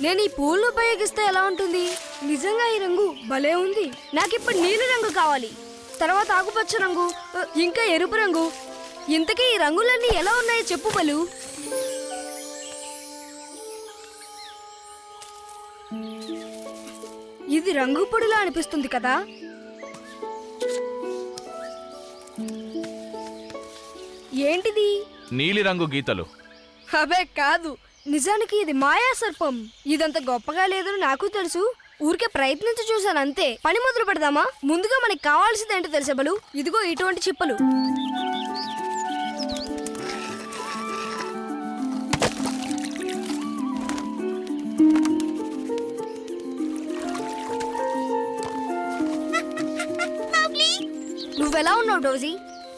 నేను ఈ పూలను ఉపయోగిస్తే ఎలా ఉంటుంది? నిజంగా ఈ రంగు భలే ఉంది. నాకిప్పుడు నీలి రంగు కావాలి. తర్వాత ఆకుపచ్చ రంగు, ఇంకా ఎరుపు రంగు. ఇంతకీ ఈ రంగులన్నీ ఎలా ఉన్నాయో చెప్పు బలు. ఇది రంగు పొడిలా అనిపిస్తుంది కదా? ఏంటిది? నీలి రంగు గీతలు. అబే కాదు, నిజానికి ఇది మాయా సర్పం. ఇదంత గొప్పగా లేదని నాకు తెలుసు. ఊరికే ప్రయత్నించి చూశాను అంతే. పని మొదలు పెడదామా? ముందుగా మనకి కావాల్సింది ఏంటో తెలుసా బలు? ఇదిగో ఇటువంటి చిప్పలు. నువ్వెలా ఉన్నావు డోజీ?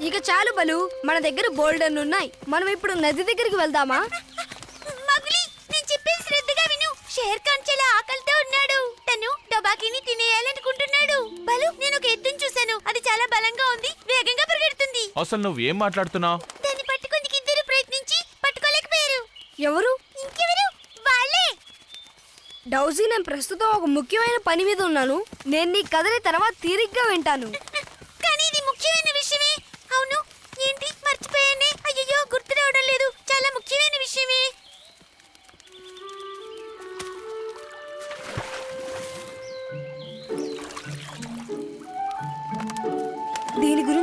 ఇక చాలు బలు, మన దగ్గర బోల్డర్లు ఉన్నాయి. మనం ఇప్పుడు నది దగ్గరికి వెళ్దామా? మౌగ్లీ, నేను చెప్పేది శ్రద్ధగా విను. షేర్ ఖాన్ చాలా ఆకలితో ఉన్నాడు. తను టొబాకీని తినేయాలనుకుంటున్నాడు. బలు, నేను ఒక ఎద్దును చూశాను. అది చాలా బలంగా ఉంది, వేగంగా పరిగెడుతుంది. అసలు నువ్వేం మాట్లాడుతున్నావు? దాన్ని పట్టుకుందుకు ఇద్దరు ప్రయత్నించి పట్టుకోలేకపోయారు. ఎవరు? ఇంకెవరు? వాళ్ళే. డౌజీ, నేను ప్రస్తుతం ఒక ముఖ్యమైన పని మీద ఉన్నాను. నేను నీ కథని తర్వాత తీరిగ్గా వింటాను. కానీ ఇది ముఖ్యమైన విషయమే. అవును, ఏంటి?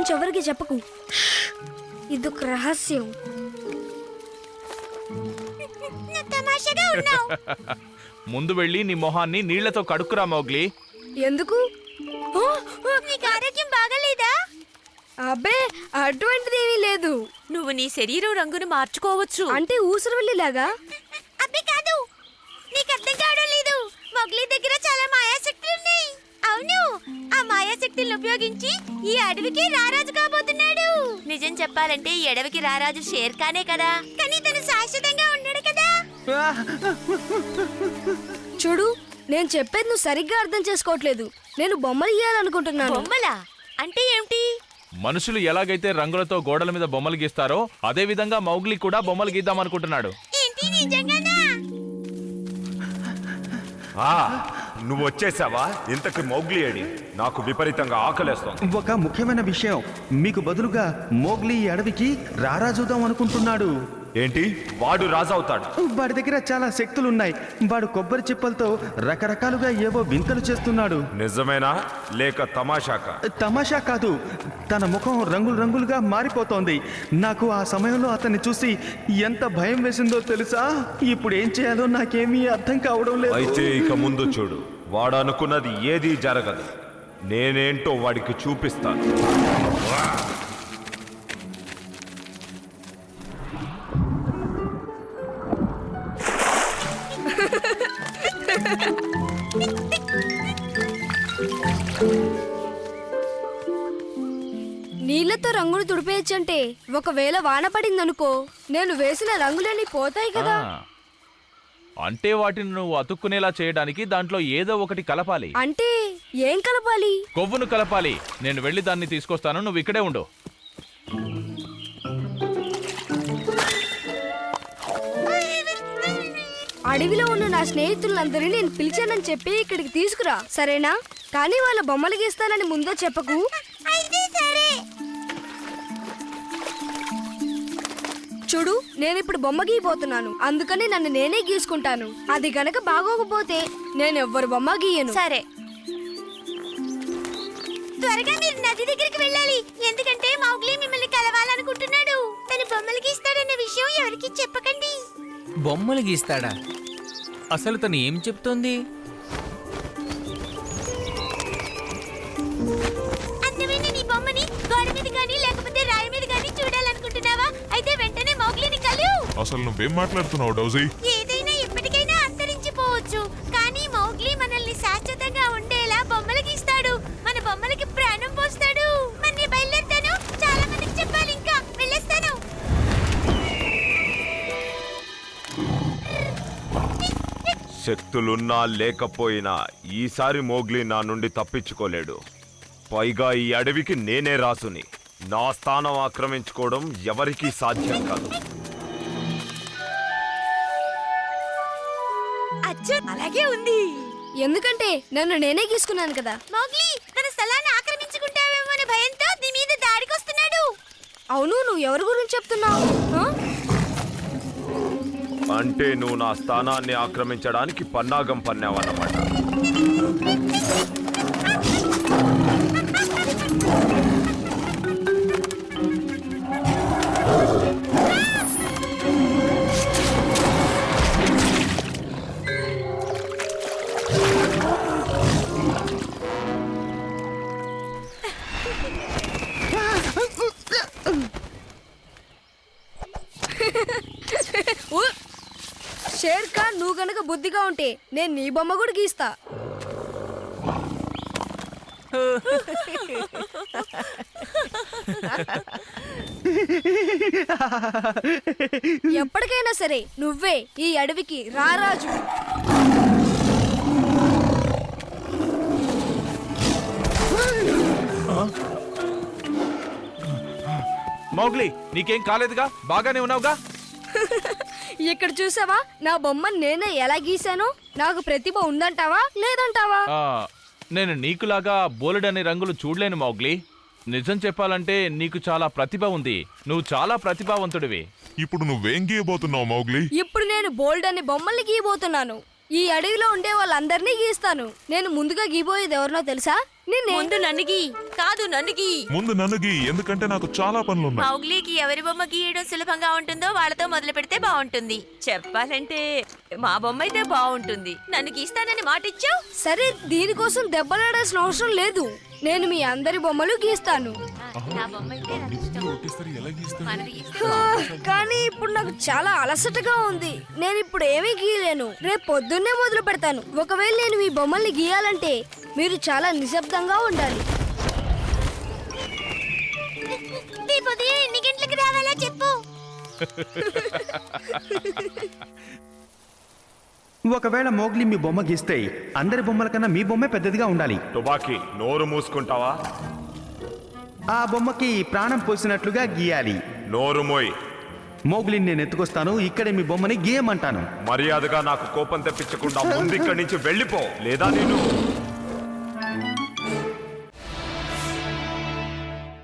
గురించి ఎవరికి చెప్పకు. ఇదొక రహస్యం. నువ్వు తమాషాగా ఉన్నావు. ముందు వెళ్ళి నీ మొహాన్ని నీళ్లతో కడుక్కురా మౌగ్లీ. ఎందుకు? ఆ, ఆ, నీకు ఆరోగ్యం బాగలేదా? అబ్బే అటువంటిదేమీ లేదు. నువ్వు నీ శరీరం రంగును మార్చుకోవచ్చు. అంటే ఊసరవెల్లిలాగా. అబ్బే కాదు, నీకు అర్థం కావడం లేదు. మొగ్లీ దగ్గర చాలా మాయాశక్తులు ఉన్నాయి. అవును, ఆ మాయాశక్తులను ఉపయోగించి ఈ అడవికి రారాజు కాబోతున్నాడు. నిజం చెప్పాలంటే ఈ అడవికి రారాజు షేర్ ఖానే కదా, కానీ తను శాశ్వతంగా ఉన్నాడు కదా. చూడు, నేను చెప్పేది నువ్వు సరిగ్గా అర్థం చేసుకోవట్లేదు. నేను బొమ్మలు గీయాలనుకుంటున్నాను. బొమ్మలా అంటే ఏమిటి? మనుషులు ఎలాగైతే రంగులతో గోడల మీద బొమ్మలు గీస్తారో అదే విధంగా మౌగ్లీ కూడా బొమ్మలు గీద్దామనుకుంటున్నాడు. ఏంటి నిజంగానా? ఆ, నువ్వు వచ్చేసావా? ఇంతకి మౌగ్లీ ఏడి? నాకు విపరీతంగా ఆకలేస్తోంది. ఒక ముఖ్యమైన విషయం, మీకు బదులుగా మోగ్లీ ఈ అడవికి రారాజుదాం అనుకుంటున్నాడు. ఏంటి? వాడు రాజవుతాడు? వాడి దగ్గర చాలా శక్తులున్నాయి. వాడు కొబ్బరి చిప్పలతో రకరకాలుగా ఏవో వింతలు చేస్తున్నాడు. నిజమేనా లేక తమాషాకా? తమాషా కాదు, తన ముఖం రంగులు రంగులుగా మారిపోతోంది. నాకు ఆ సమయంలో అతన్ని చూసి ఎంత భయం వేసిందో తెలుసా? ఇప్పుడు ఏం చేయాలో నాకేమీ అర్థం కావడం లేదు. అయితే ఇక ముందు చూడు, వాడు అనుకున్నది ఏదీ జరగదు. నేనేంటో వాడికి చూపిస్తాను. నీళ్లతో రంగులు తుడిపేయచ్చంటే ఒకవేళ వాన పడిందనుకో, నేను వేసిన రంగులన్నీ పోతాయి కదా. ఆ, అంటే వాటిని నువ్వు అతుక్కునేలా చేయడానికి దాంట్లో ఏదో ఒకటి కలపాలి. అంటే ఏం కలపాలి? కొవ్వును కలపాలి. నేను వెళ్ళి దాన్ని తీసుకొస్తాను, నువ్వు ఇక్కడే ఉండు. అడవిలో ఉన్న నా స్నేహితులందరినీ నేను పిలిచానని చెప్పి ఇక్కడికి తీసుకురా, సరేనా? కానీ వాళ్ళ బొమ్మలు గీస్తానని ముందో చెప్పకు. అయితే సరే. చూడు, నేను ఇప్పుడు బొమ్మ గీయబోతున్నాను, అందుకని నన్ను నేనే గీసుకుంటాను. అది గనక బాగోకపోతే నేను ఎవ్వరు బొమ్మ గీయను. సరే, త్వరగా మీరు నది దగ్గరికి వెళ్ళాలి. ఎందుకంటే మౌగ్లీ మిమ్మల్ని కలవాలనుకుంటున్నాడు. తను బొమ్మలు గీస్తాడన్న విషయం ఎవరికి చెప్పకండి. బొమ్మలు గీస్తాడా? అసలు తను ఏం చెప్తోంది? అందమైన నీ బొమ్మని గోడ మీద గానీ లేకపోతే రాయి మీద గానీ చూడాలనుకుంటున్నావా? అయితే వెంటనే మౌగ్లీని కలు. అసలు నువ్వేం మాట్లాడుతున్నావు డౌజీ? ఏదైనా ఎప్పటికైనా అంతరించిపోవచ్చు, కానీ మౌగ్లీ మనల్ని శాశ్వతంగా ఉండేలా బొమ్మలు గీస్తాడు. మన బొమ్మలకి ప్రాణం పోస్తాడు. మరి బయలుదేరుతాను, చాలా మందికి చెప్పాలి. ఇంకా వెళ్ళేస్తాను. శక్తులున్నా లేకపోయినా ఈసారి మోగ్లీ నా నుండి తప్పించుకోలేడు. పైగా ఈ అడవికి నేనే రాసుని. నా స్థానం ఆక్రమించుకోవడం ఎవరికీ సాధ్యం కాదు. అచ్చా, అలాగే ఉంది. ఎందుకంటే నన్ను నేనే గీసుకున్నాను కదా. మౌగ్లీ తన స్థలాన్ని ఆక్రమించుకుంటావేమో అనే భయంతో నీ మీద దాడికొస్తున్నాడు. అవును, నువ్వు ఎవరి గురించి చెప్తున్నావు? ఆ? అంటే నువ్వు నా స్థానాన్ని ఆక్రమించడానికి పన్నాగం పన్నావన్నమాట. ఉ! షేర్ ఖాన్, నువ్వు గనక బుద్ధిగా ఉంటే నేను నీ బొమ్మ కూడా గీస్తా. ఎప్పటికైనా సరే నువ్వే ఈ అడవికి రారాజు. మౌగ్లీ, నీకేం కాలేదుగా? బాగానే ఉన్నావుగా? ఇక్కడ చూసావా, నా బొమ్మను నేనే ఎలా గీసానో? నాకు ప్రతిభ ఉందంటావా లేదంటావా? ఆ, నేను నీకులాగా బోలెడని రంగులు చూడలేను మౌగ్లీ. నిజం చెప్పాలంటే నీకు చాలా ప్రతిభ ఉంది. నువ్వు చాలా ప్రతిభావంతుడివి. ఇప్పుడు నువ్వేం గీయబోతున్నావు మౌగ్లీ? ఇప్పుడు నేను బోల్డ్ అనే బొమ్మల్ని గీయబోతున్నాను. ఈ అడవిలో ఉండే వాళ్ళందరినీ గీస్తాను. నేను ముందుగా గీబోయేది ఎవరినో తెలుసా? నిన్నే ముందు నన్ను గీ కాదు నన్ను గీ ముందు నన్ను గీ, ఎందుకంటే నాకు చాలా పనులున్నాయి. మౌగ్లీకి ఎవరి బొమ్మ గీయడం సులభంగా ఉంటుందో వాళ్ళతో మొదలు పెడితే బాగుంటుంది. చెప్పాలంటే మా బొమ్మ అయితే బాగుంటుంది. నన్ను గీస్తానని మాటిచ్చావు. సరే, దీనికోసం దెబ్బలాడాల్సిన అవసరం లేదు. నేను మీ అందరి బొమ్మలు గీస్తాను. నా బొమ్మ అయితే నాకు ఇష్టం. ఒకేసారి ఎలా గీస్తావు? మనది గీస్తే కానీ ఇప్పుడు నాకు చాలా అలసటగా ఉంది. నేను ఇప్పుడు ఏమీ గీయలేను. రేపు పొద్దున్నే మొదలు పెడతాను. ఒకవేళ నేను మీ బొమ్మల్ని గీయాలంటే మీరు చాలా నిశ్శబ్దంగా ఉండాలి. రేపు ఉదయం ఎన్ని గంటలకు రావాలో చెప్పు. ఒకవేళ మోగ్లీ మీ బొమ్మ గీస్తే అందరి బొమ్మల కన్నా మీ బొమ్మే పెద్దదిగా ఉండాలి. తుబాకీ, నోరు మూసుకుంటావా? ఆ బొమ్మకి ప్రాణం పోసినట్లుగా గీయాలి. నోరు మోయ్. మోగ్లీని నేను ఎత్తుకొస్తాను. ఇక్కడే మీ బొమ్మని గీయమంటాను. మర్యాదగా నాకు కోపం తెప్పించకుండా ముందు ఇక్కడి నుంచి వెళ్ళిపో, లేదా నేను